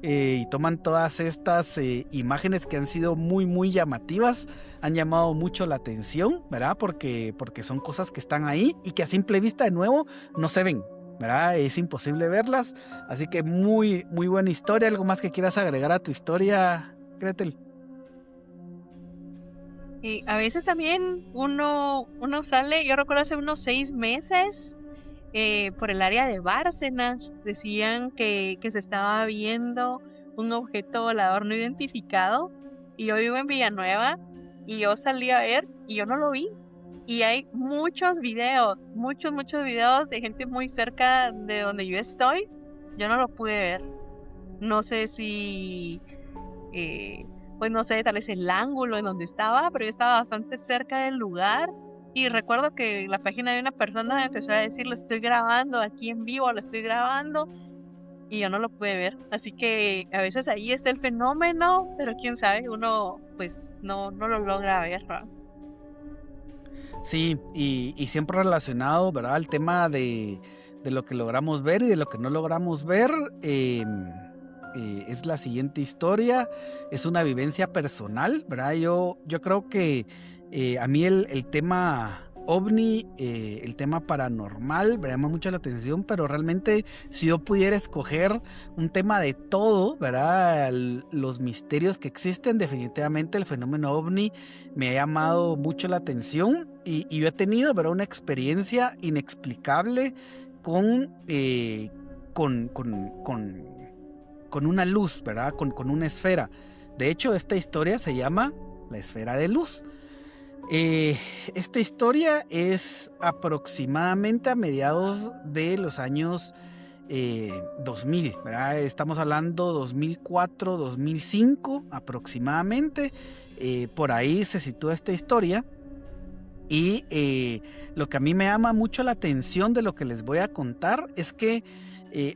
Y toman todas estas imágenes que han sido muy muy llamativas, han llamado mucho la atención, ¿verdad? Porque son cosas que están ahí y que a simple vista de nuevo no se ven, ¿verdad? Es imposible verlas, así que muy muy buena historia. ¿Algo más que quieras agregar a tu historia, Gretel? Y a veces también uno sale, yo recuerdo hace unos 6 meses, por el área de Bárcenas, decían que se estaba viendo un objeto volador no identificado, y yo vivo en Villanueva, y yo salí a ver, y yo no lo vi. Y hay muchos videos de gente muy cerca de donde yo estoy, yo no lo pude ver. No sé si, pues no sé, tal vez el ángulo en donde estaba, pero yo estaba bastante cerca del lugar. Y recuerdo que la página de una persona empezó a decir, lo estoy grabando aquí en vivo, lo estoy grabando, y yo no lo pude ver. Así que a veces ahí está el fenómeno, pero quién sabe, uno pues no lo logra ver, ¿no? Sí, y siempre relacionado, ¿verdad? Al tema de lo que logramos ver y de lo que no logramos ver. Es la siguiente historia, es una vivencia personal, ¿verdad? Yo creo que a mí el tema ovni, el tema paranormal me llama mucho la atención, pero realmente si yo pudiera escoger un tema de todo, ¿verdad? Los misterios que existen, definitivamente el fenómeno ovni me ha llamado mucho la atención y yo he tenido, ¿verdad? Una experiencia inexplicable con, con una luz, ¿verdad? Con una esfera. De hecho, esta historia se llama La Esfera de Luz. Esta historia es aproximadamente a mediados de los años 2000, ¿verdad? Estamos hablando 2004, 2005 aproximadamente. Por ahí se sitúa esta historia. Y lo que a mí me llama mucho la atención de lo que les voy a contar es que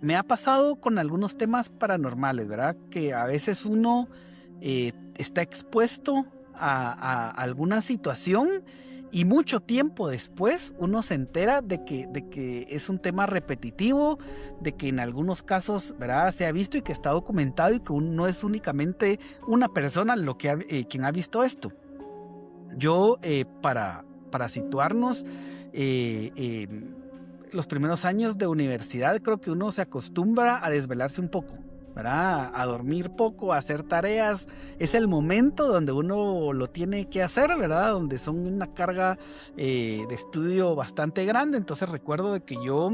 me ha pasado con algunos temas paranormales, ¿verdad? Que a veces uno está expuesto a alguna situación y mucho tiempo después uno se entera de que es un tema repetitivo, de que en algunos casos, ¿verdad?, se ha visto y que está documentado y que no es únicamente una persona quien ha visto esto. Yo, para situarnos, los primeros años de universidad, creo que uno se acostumbra a desvelarse un poco, ¿verdad? A dormir poco, a hacer tareas. Es el momento donde uno lo tiene que hacer, ¿verdad? Donde son una carga de estudio bastante grande. Entonces recuerdo de que yo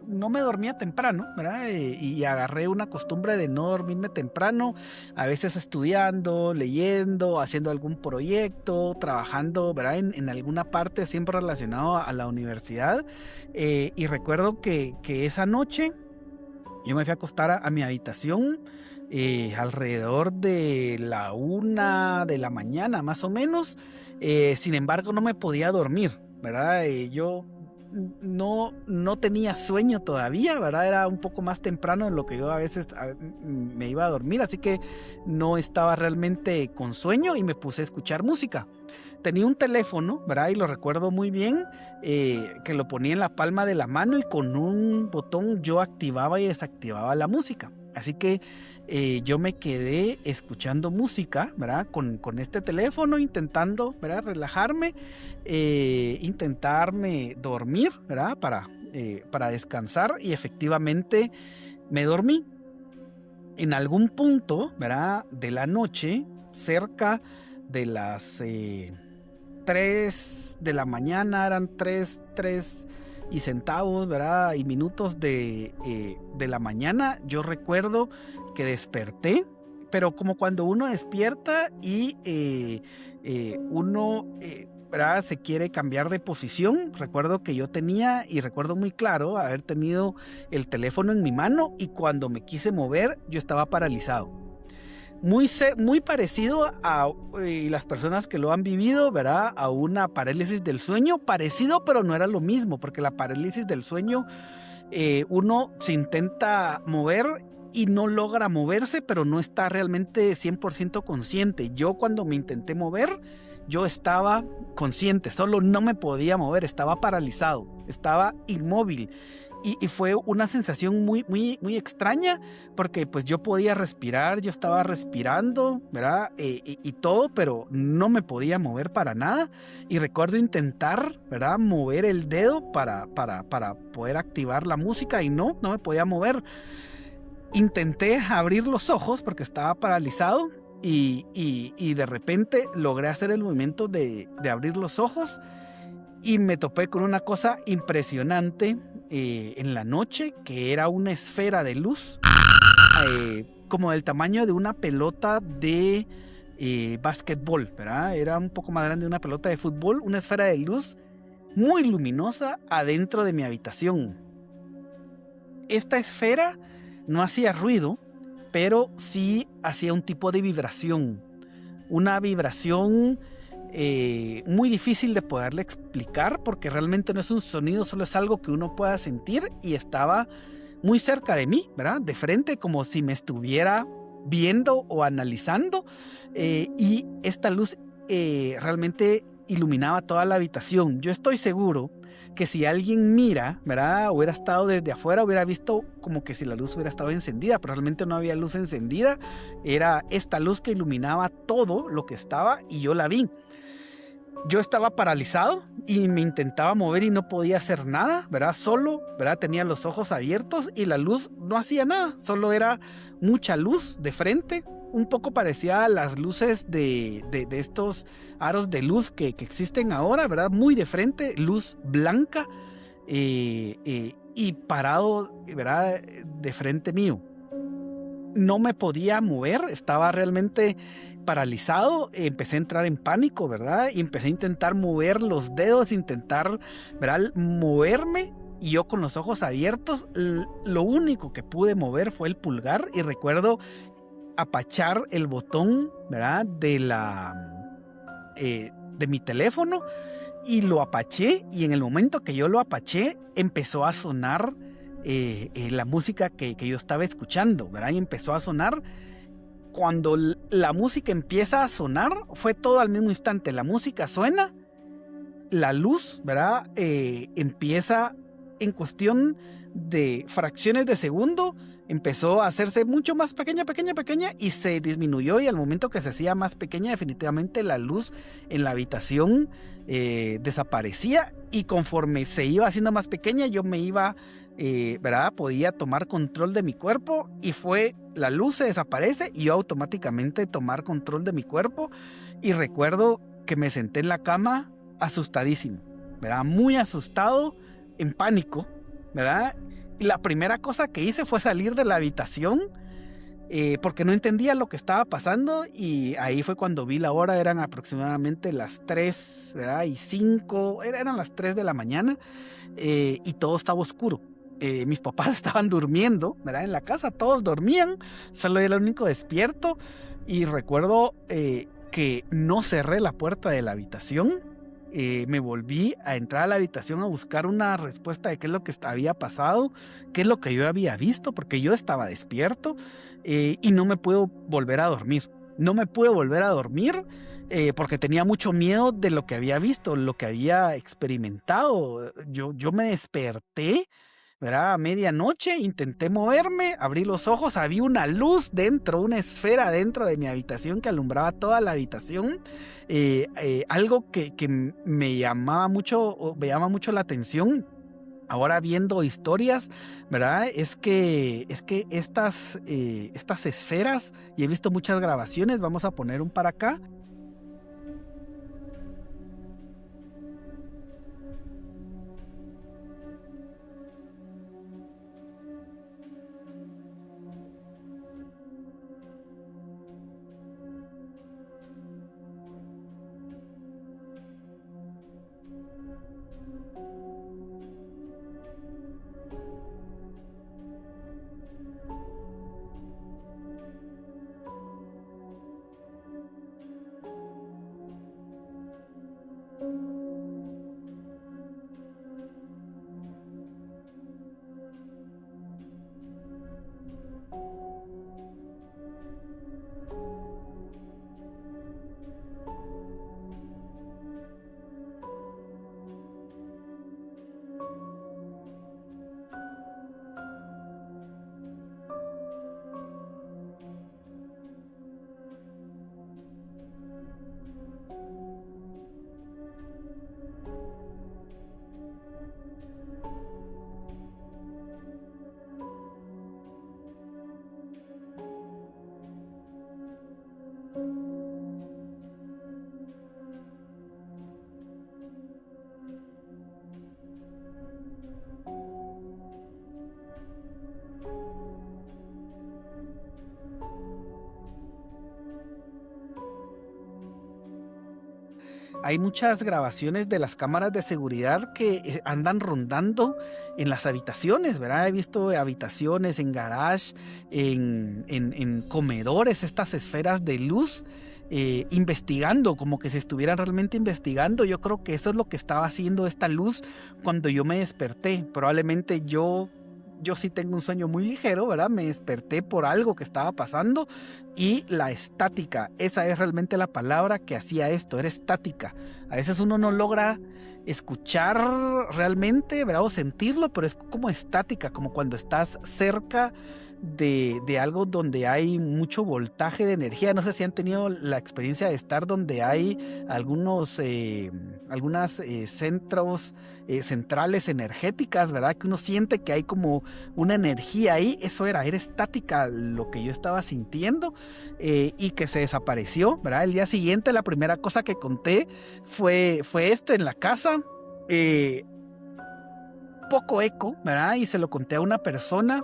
no me dormía temprano, ¿verdad? Y agarré una costumbre de no dormirme temprano, a veces estudiando, leyendo, haciendo algún proyecto, trabajando, ¿verdad? En alguna parte siempre relacionado a la universidad. Y recuerdo que esa noche yo me fui a acostar a mi habitación alrededor de la 1 de la mañana, más o menos. Sin embargo, no me podía dormir, ¿verdad? Yo no tenía sueño todavía, ¿verdad? Era un poco más temprano de lo que yo a veces me iba a dormir, así que no estaba realmente con sueño y me puse a escuchar música. Tenía un teléfono, ¿verdad? Y lo recuerdo muy bien, que lo ponía en la palma de la mano y con un botón yo activaba y desactivaba la música. Así que yo me quedé escuchando música, ¿verdad? Con este teléfono, intentando, ¿verdad?, relajarme, intentarme dormir, ¿verdad? Para descansar, y efectivamente me dormí. En algún punto, ¿verdad?, de la noche, cerca de las 3 de la mañana, eran 3 y centavos, ¿verdad?, y minutos de la mañana, yo recuerdo que desperté, pero como cuando uno despierta y uno, ¿verdad?, se quiere cambiar de posición. Recuerdo que yo tenía, y recuerdo muy claro haber tenido el teléfono en mi mano, y cuando me quise mover yo estaba paralizado. Muy parecido a las personas que lo han vivido, ¿verdad?, a una parálisis del sueño, parecido, pero no era lo mismo, porque la parálisis del sueño, uno se intenta mover y no logra moverse, pero no está realmente 100% consciente. Yo, cuando me intenté mover, yo estaba consciente, solo no me podía mover, estaba paralizado, estaba inmóvil. Y fue una sensación muy extraña, porque pues yo podía respirar, yo estaba respirando, ¿verdad? Y todo, pero no me podía mover para nada. Y recuerdo intentar, ¿verdad?, mover el dedo para poder activar la música, y no me podía mover. Intenté abrir los ojos porque estaba paralizado, y de repente logré hacer el movimiento de abrir los ojos, y me topé con una cosa impresionante en la noche, que era una esfera de luz, como del tamaño de una pelota de básquetbol, ¿verdad? Era un poco más grande de una pelota de fútbol, una esfera de luz muy luminosa adentro de mi habitación. Esta esfera no hacía ruido, pero sí hacía un tipo de vibración, una vibración muy difícil de poderle explicar, porque realmente no es un sonido, solo es algo que uno pueda sentir, y estaba muy cerca de mí, ¿verdad?, de frente, como si me estuviera viendo o analizando, y esta luz realmente iluminaba toda la habitación. Yo estoy seguro que si alguien mira, ¿verdad?, hubiera estado desde afuera, hubiera visto como que si la luz hubiera estado encendida, pero realmente no había luz encendida, era esta luz que iluminaba todo lo que estaba, y yo la vi. Yo estaba paralizado y me intentaba mover y no podía hacer nada, ¿verdad? Solo, ¿verdad?, tenía los ojos abiertos y la luz no hacía nada, solo era mucha luz de frente, un poco parecía a las luces de estos aros de luz que existen ahora, ¿verdad? Muy de frente, luz blanca, y parado, ¿verdad?, de frente mío. No me podía mover, estaba realmente paralizado. Empecé a entrar en pánico, ¿verdad? Y empecé a intentar mover los dedos, intentar, ¿verdad?, moverme, y yo con los ojos abiertos, lo único que pude mover fue el pulgar y recuerdo apachar el botón, ¿verdad? De mi teléfono y lo apaché y en el momento que yo lo apaché empezó a sonar la música que yo estaba escuchando, ¿verdad? Y empezó a sonar. Cuando la música empieza a sonar, fue todo al mismo instante. La música suena, la luz, ¿verdad? Empieza en cuestión de fracciones de segundo, empezó a hacerse mucho más pequeña, pequeña, pequeña y se disminuyó y al momento que se hacía más pequeña, definitivamente la luz en la habitación desaparecía y conforme se iba haciendo más pequeña, yo me iba, ¿verdad? Podía tomar control de mi cuerpo y fue, la luz se desaparece y yo automáticamente tomar control de mi cuerpo y recuerdo que me senté en la cama asustadísimo, ¿verdad? Muy asustado, en pánico, ¿verdad? Y la primera cosa que hice fue salir de la habitación porque no entendía lo que estaba pasando y ahí fue cuando vi la hora, eran aproximadamente las 3, ¿verdad? Y 5, eran las 3 de la mañana y todo estaba oscuro. Mis papás estaban durmiendo, ¿verdad? En la casa todos dormían, solo yo era el único despierto y recuerdo que no cerré la puerta de la habitación. Me volví a entrar a la habitación a buscar una respuesta de qué es lo que había pasado, qué es lo que yo había visto, porque yo estaba despierto y no me puedo volver a dormir. No me pude volver a dormir porque tenía mucho miedo de lo que había visto, lo que había experimentado. Yo me desperté, ¿verdad? A medianoche, intenté moverme, abrí los ojos, había una luz dentro, una esfera dentro de mi habitación que alumbraba toda la habitación. Algo que me llamaba mucho, me llama mucho la atención. Ahora viendo historias, ¿verdad? Es que estas esferas, y he visto muchas grabaciones, vamos a poner un para acá. Hay muchas grabaciones de las cámaras de seguridad que andan rondando en las habitaciones, ¿verdad? He visto habitaciones en garage, en comedores, estas esferas de luz, investigando, como que si estuvieran realmente investigando. Yo creo que eso es lo que estaba haciendo esta luz cuando yo me desperté. Probablemente yo sí tengo un sueño muy ligero, ¿verdad? Me desperté por algo que estaba pasando y la estática, esa es realmente la palabra que hacía esto, era estática. A veces uno no logra escuchar realmente, ¿verdad? O sentirlo, pero es como estática, como cuando estás cerca de algo donde hay mucho voltaje de energía. No sé si han tenido la experiencia de estar donde hay algunas centros, centrales energéticas, ¿verdad? Que uno siente que hay como una energía ahí. Eso era estática lo que yo estaba sintiendo y que se desapareció, ¿verdad? El día siguiente la primera cosa que conté fue esto en la casa. Poco eco, ¿verdad? Y se lo conté a una persona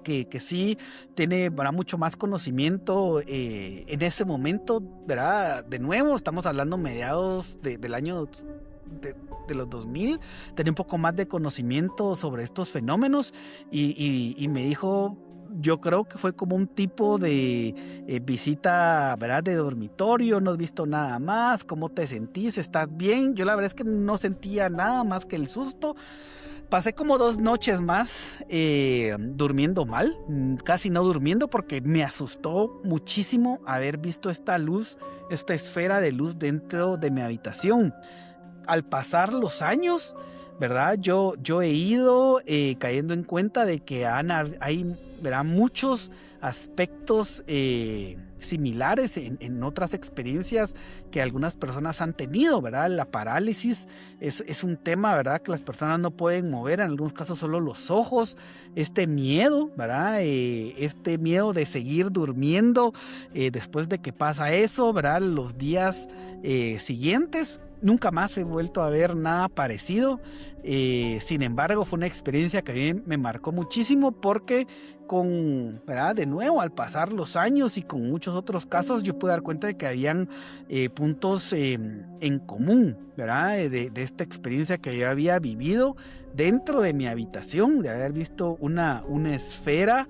que sí tiene, ¿verdad? Mucho más conocimiento en ese momento, ¿verdad? De nuevo, estamos hablando mediados del año de los 2000, tenía un poco más de conocimiento sobre estos fenómenos y me dijo, yo creo que fue como un tipo de visita, ¿verdad? De dormitorio, no has visto nada más, ¿cómo te sentís? ¿Estás bien? Yo la verdad es que no sentía nada más que el susto. Pasé como 2 noches más durmiendo mal, casi no durmiendo porque me asustó muchísimo haber visto esta luz, esta esfera de luz dentro de mi habitación. Al pasar los años, ¿verdad? Yo he ido cayendo en cuenta de que hay, ¿verdad? Muchos aspectos similares en otras experiencias que algunas personas han tenido, ¿verdad? La parálisis es un tema, ¿verdad? Que las personas no pueden mover, en algunos casos solo los ojos, este miedo, ¿verdad? Este miedo de seguir durmiendo después de que pasa eso, ¿verdad? Los días siguientes. Nunca más he vuelto a ver nada parecido. Sin embargo, fue una experiencia que a mí me marcó muchísimo porque ¿verdad? De nuevo, al pasar los años y con muchos otros casos, yo pude dar cuenta de que habían puntos en común, ¿verdad? De esta experiencia que yo había vivido dentro de mi habitación, de haber visto una esfera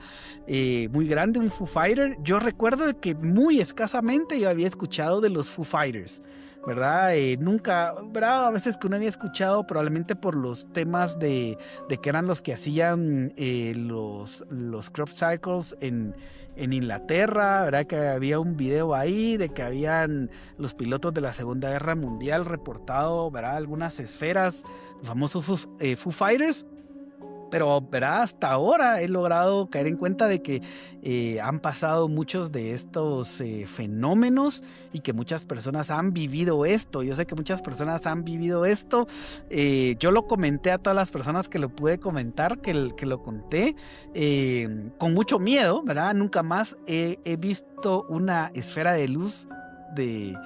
muy grande, un Foo Fighter. Yo recuerdo de que muy escasamente yo había escuchado de los Foo Fighters, ¿verdad? Nunca, ¿verdad? A veces que uno había escuchado probablemente por los temas de que eran los que hacían los crop circles en Inglaterra, ¿verdad? Que había un video ahí de que habían los pilotos de la Segunda Guerra Mundial reportado, ¿verdad? Algunas esferas, los famosos Foo Fighters. Pero, ¿verdad? Hasta ahora he logrado caer en cuenta de que han pasado muchos de estos fenómenos y que muchas personas han vivido esto. Yo sé que muchas personas han vivido esto. Yo lo comenté a todas las personas que lo pude comentar, que lo conté, con mucho miedo, ¿verdad? Nunca más he visto una esfera de luz de...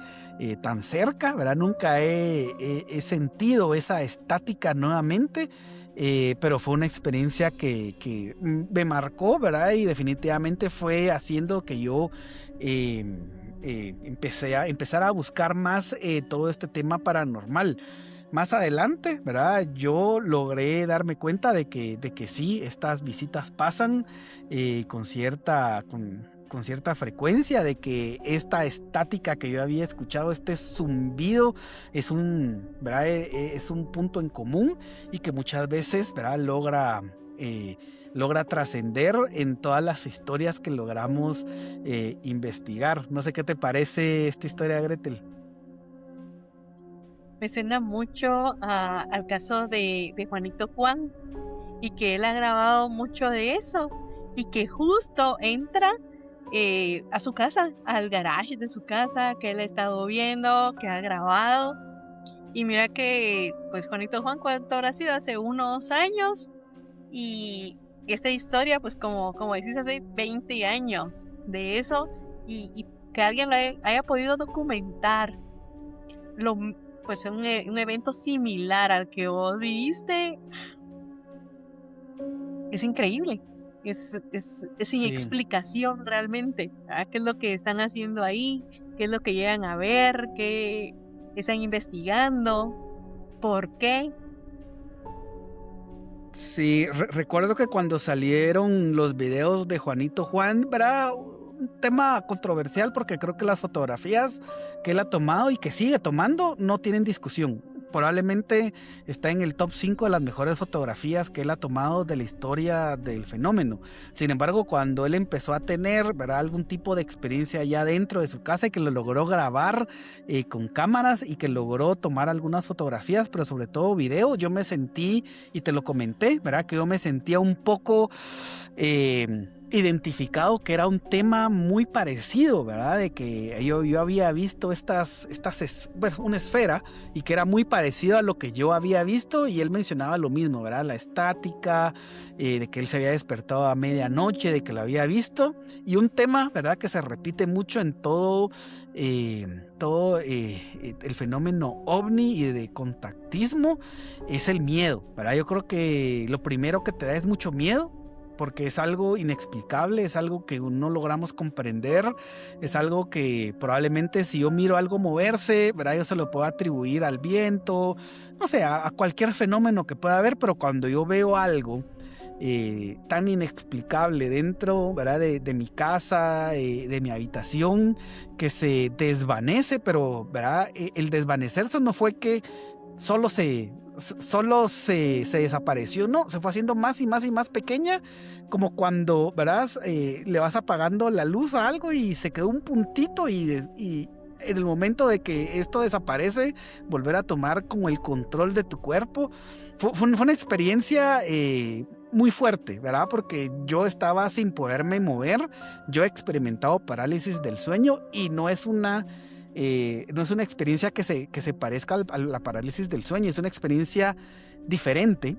tan cerca, ¿verdad? Nunca he sentido esa estática nuevamente. Pero fue una experiencia que me marcó, ¿verdad? Y definitivamente fue haciendo que yo empezar a buscar más todo este tema paranormal. Más adelante, ¿verdad? Yo logré darme cuenta de que sí, estas visitas pasan con cierta frecuencia, de que esta estática que yo había escuchado, este zumbido, ¿verdad? Es un punto en común y que muchas veces, ¿verdad? Logra trascender en todas las historias que logramos investigar. No sé qué te parece esta historia, Gretel. Me suena mucho al caso de Juanito Juan y que él ha grabado mucho de eso y que justo entra a su casa, al garage de su casa, que él ha estado viendo, que ha grabado. Y mira que, pues Juanito Juan, ¿cuánto habrá sido? Hace unos años. Y esta historia, pues como decís, hace 20 años de eso. Y que alguien lo haya podido documentar lo, pues un evento similar al que vos viviste, es increíble. Es sin Sí. explicación realmente. ¿Verdad? ¿Qué es lo que están haciendo ahí? ¿Qué es lo que llegan a ver? ¿Qué están investigando? ¿Por qué? Sí, recuerdo que cuando salieron los videos de Juanito Juan, ¿verdad? Un tema controversial porque creo que las fotografías que él ha tomado y que sigue tomando no tienen discusión. Probablemente está en el top 5 de las mejores fotografías que él ha tomado de la historia del fenómeno. Sin embargo, cuando él empezó a tener, ¿verdad? Algún tipo de experiencia ya dentro de su casa y que lo logró grabar con cámaras y que logró tomar algunas fotografías, pero sobre todo videos, yo me sentí, y te lo comenté, ¿verdad? Que yo me sentía un poco identificado, que era un tema muy parecido, ¿verdad? De que yo había visto pues, una esfera y que era muy parecido a lo que yo había visto, y él mencionaba lo mismo, ¿verdad? La estática, de que él se había despertado a medianoche, de que lo había visto, y un tema, ¿verdad? Que se repite mucho en todo el fenómeno ovni y de contactismo, es el miedo, ¿verdad? Yo creo que lo primero que te da es mucho miedo. porque es algo inexplicable, es algo que no logramos comprender, es algo que probablemente si yo miro algo moverse, ¿verdad? Yo se lo puedo atribuir al viento, no sé, a cualquier fenómeno que pueda haber, pero cuando yo veo algo tan inexplicable dentro, ¿verdad? De mi casa, de mi habitación, que se desvanece, pero ¿verdad? El desvanecerse no fue que solo se desapareció, no, se fue haciendo más y más y más pequeña, como cuando, ¿verdad? Le vas apagando la luz a algo y se quedó un puntito y en el momento de que esto desaparece, volver a tomar como el control de tu cuerpo. Fue una experiencia muy fuerte, ¿verdad? Porque yo estaba sin poderme mover, yo he experimentado parálisis del sueño y no es una experiencia que se parezca a la parálisis del sueño, es una experiencia diferente.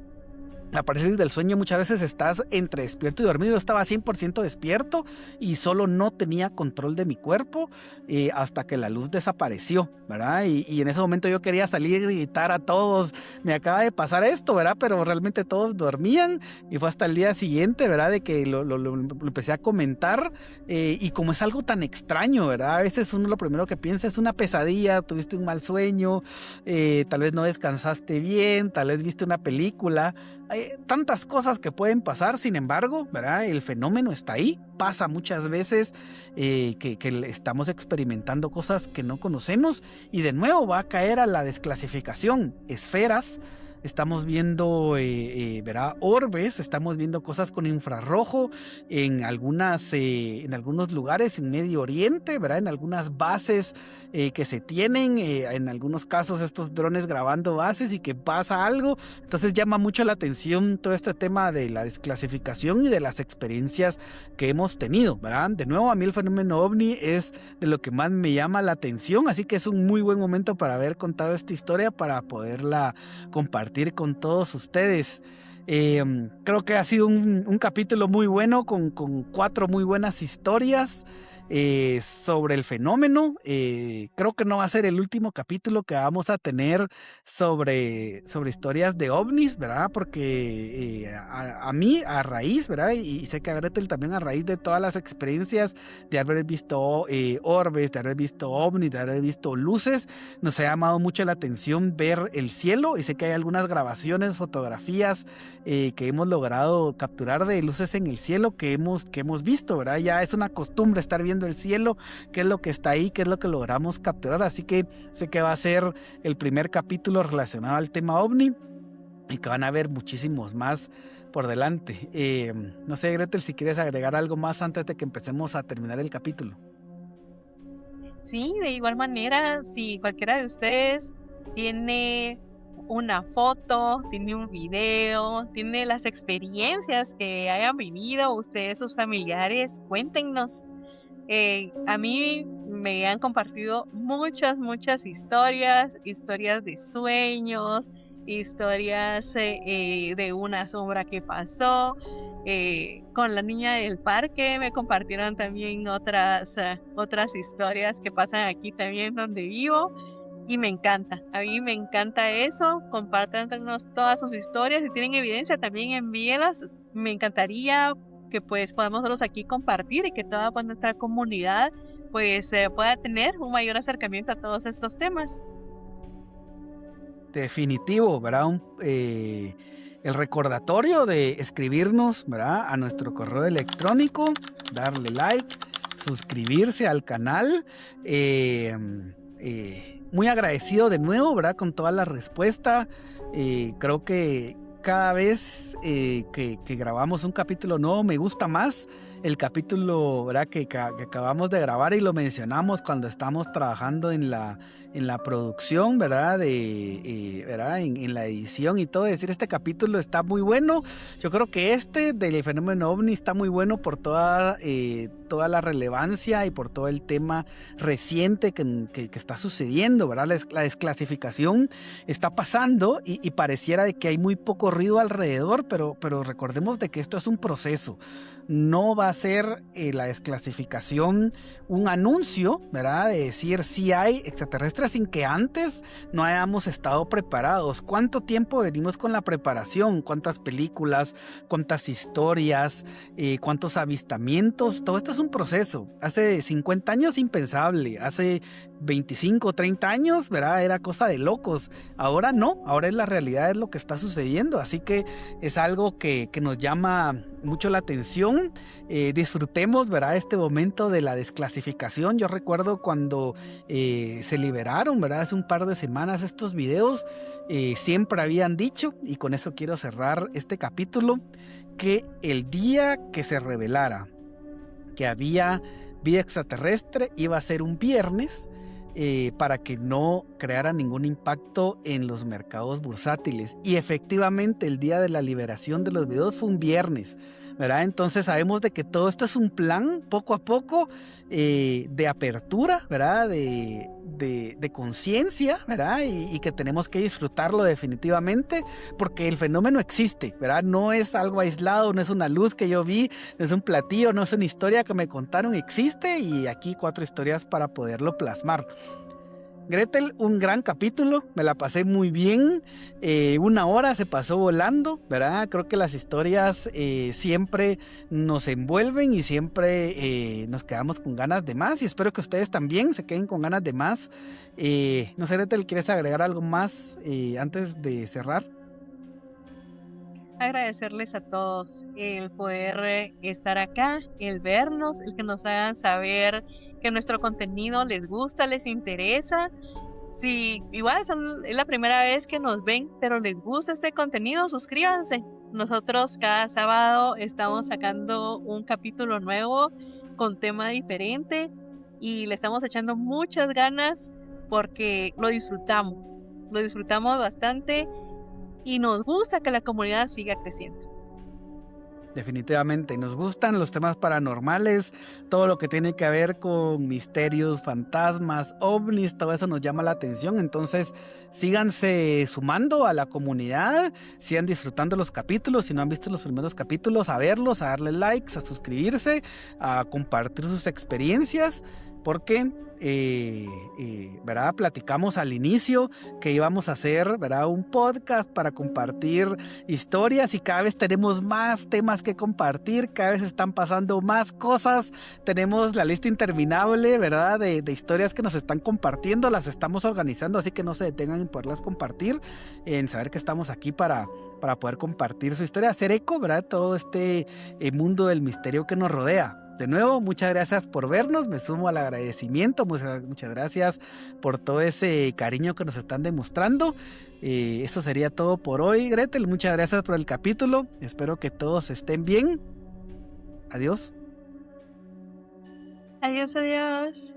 La parálisis del sueño muchas veces estás entre despierto y dormido. Yo estaba 100% despierto y solo no tenía control de mi cuerpo hasta que la luz desapareció, ¿verdad? Y en ese momento yo quería salir y gritar a todos, me acaba de pasar esto, ¿verdad? Pero realmente todos dormían y fue hasta el día siguiente, ¿verdad? De que lo empecé a comentar y como es algo tan extraño, ¿verdad? A veces uno lo primero que piensa es una pesadilla, tuviste un mal sueño, tal vez no descansaste bien, tal vez viste una película. Hay tantas cosas que pueden pasar, sin embargo, ¿verdad? El fenómeno está ahí, pasa muchas veces que estamos experimentando cosas que no conocemos y de nuevo va a caer a la desclasificación, esferas. Estamos viendo, ¿verdad? Orbes, estamos viendo cosas con infrarrojo en algunos lugares en Medio Oriente, ¿verdad? En algunas bases que se tienen, en algunos casos estos drones grabando bases y que pasa algo. Entonces llama mucho la atención todo este tema de la desclasificación y de las experiencias que hemos tenido, ¿verdad? De nuevo, a mí el fenómeno OVNI es de lo que más me llama la atención, así que es un muy buen momento para haber contado esta historia, para poderla compartir con todos ustedes. Creo que ha sido un capítulo muy bueno con 4 muy buenas historias sobre el fenómeno. Creo que no va a ser el último capítulo que vamos a tener sobre historias de ovnis, ¿verdad? Porque a mí, a raíz, ¿verdad? Y sé que a Gretel también, a raíz de todas las experiencias de haber visto orbes, de haber visto ovnis, de haber visto luces, nos ha llamado mucho la atención ver el cielo, y sé que hay algunas grabaciones, fotografías que hemos logrado capturar de luces en el cielo que hemos visto, ¿verdad? Ya es una costumbre estar viendo el cielo, qué es lo que está ahí, qué es lo que logramos capturar, así que sé que va a ser el primer capítulo relacionado al tema OVNI y que van a haber muchísimos más por delante. No sé, Gretel, si quieres agregar algo más antes de que empecemos a terminar el capítulo. Sí, de igual manera, si cualquiera de ustedes tiene una foto, tiene un video, tiene las experiencias que hayan vivido ustedes, sus familiares, cuéntenos. A mí me han compartido muchas historias de sueños, historias de una sombra que pasó. Con la niña del parque me compartieron también otras historias que pasan aquí también donde vivo. Y me encanta, a mí me encanta eso. Compártanos todas sus historias, si tienen evidencia también envíelas. Me encantaría que pues podamos nosotros aquí compartir y que toda nuestra comunidad pues pueda tener un mayor acercamiento a todos estos temas. Definitivo, ¿verdad? El recordatorio de escribirnos, ¿verdad? A nuestro correo electrónico, darle like, suscribirse al canal. Muy agradecido de nuevo, ¿verdad? Con toda la respuesta. Creo que cada vez que grabamos un capítulo nuevo me gusta más el capítulo, ¿verdad? que acabamos de grabar, y lo mencionamos cuando estamos trabajando en la producción, ¿verdad? ¿Verdad? En la edición y todo, decir, este capítulo está muy bueno. Yo creo que este del fenómeno OVNI está muy bueno por toda la relevancia y por todo el tema reciente que está sucediendo, ¿verdad? La desclasificación está pasando y pareciera de que hay muy poco ruido alrededor, pero recordemos de que esto es un proceso. no va a ser la desclasificación un anuncio, ¿verdad? De decir si hay extraterrestres sin que antes no hayamos estado preparados. ¿Cuánto tiempo venimos con la preparación? ¿Cuántas películas? ¿Cuántas historias? ¿Cuántos avistamientos? Todo esto es un proceso. Hace 50 años impensable, hace 25, 30 años, ¿verdad? Era cosa de locos. Ahora no, ahora es la realidad, es lo que está sucediendo. Así que es algo que nos llama mucho la atención. Disfrutemos, ¿verdad? Este momento de la desclasificación. Yo recuerdo cuando se liberaron, ¿verdad? Hace un par de semanas estos videos, siempre habían dicho, y con eso quiero cerrar este capítulo, que el día que se revelara que había vida extraterrestre iba a ser un viernes, para que no creara ningún impacto en los mercados bursátiles. Y efectivamente el día de la liberación de los videos fue un viernes, ¿verdad? Entonces sabemos de que todo esto es un plan poco a poco, de apertura, ¿verdad? De conciencia, ¿verdad? Y que tenemos que disfrutarlo definitivamente, porque el fenómeno existe, ¿verdad? No es algo aislado, no es una luz que yo vi, no es un platillo, no es una historia que me contaron, existe, y aquí 4 historias para poderlo plasmar. Gretel, un gran capítulo, me la pasé muy bien, 1 hora se pasó volando, ¿verdad? Creo que las historias siempre nos envuelven y siempre nos quedamos con ganas de más, y espero que ustedes también se queden con ganas de más. No sé, Gretel, ¿quieres agregar algo más antes de cerrar? Agradecerles a todos el poder estar acá, el vernos, el que nos hagan saber que nuestro contenido les gusta, les interesa. Si igual es la primera vez que nos ven, pero les gusta este contenido, suscríbanse. Nosotros cada sábado estamos sacando un capítulo nuevo con tema diferente y le estamos echando muchas ganas porque lo disfrutamos bastante y nos gusta que la comunidad siga creciendo. Definitivamente, nos gustan los temas paranormales, todo lo que tiene que ver con misterios, fantasmas, ovnis, todo eso nos llama la atención. Entonces síganse sumando a la comunidad, sigan disfrutando los capítulos. Si no han visto los primeros capítulos, a verlos, a darle likes, a suscribirse, a compartir sus experiencias, porque ¿verdad? Platicamos al inicio que íbamos a hacer, ¿verdad? Un podcast para compartir historias, y cada vez tenemos más temas que compartir, cada vez están pasando más cosas, tenemos la lista interminable, ¿verdad? De historias que nos están compartiendo, las estamos organizando, así que no se detengan en poderlas compartir, en saber que estamos aquí para poder compartir su historia, hacer eco, ¿verdad? Todo este mundo del misterio que nos rodea. De nuevo, muchas gracias por vernos, me sumo al agradecimiento, muchas gracias por todo ese cariño que nos están demostrando. Eso sería todo por hoy, Gretel, muchas gracias por el capítulo, espero que todos estén bien. Adiós. Adiós, adiós.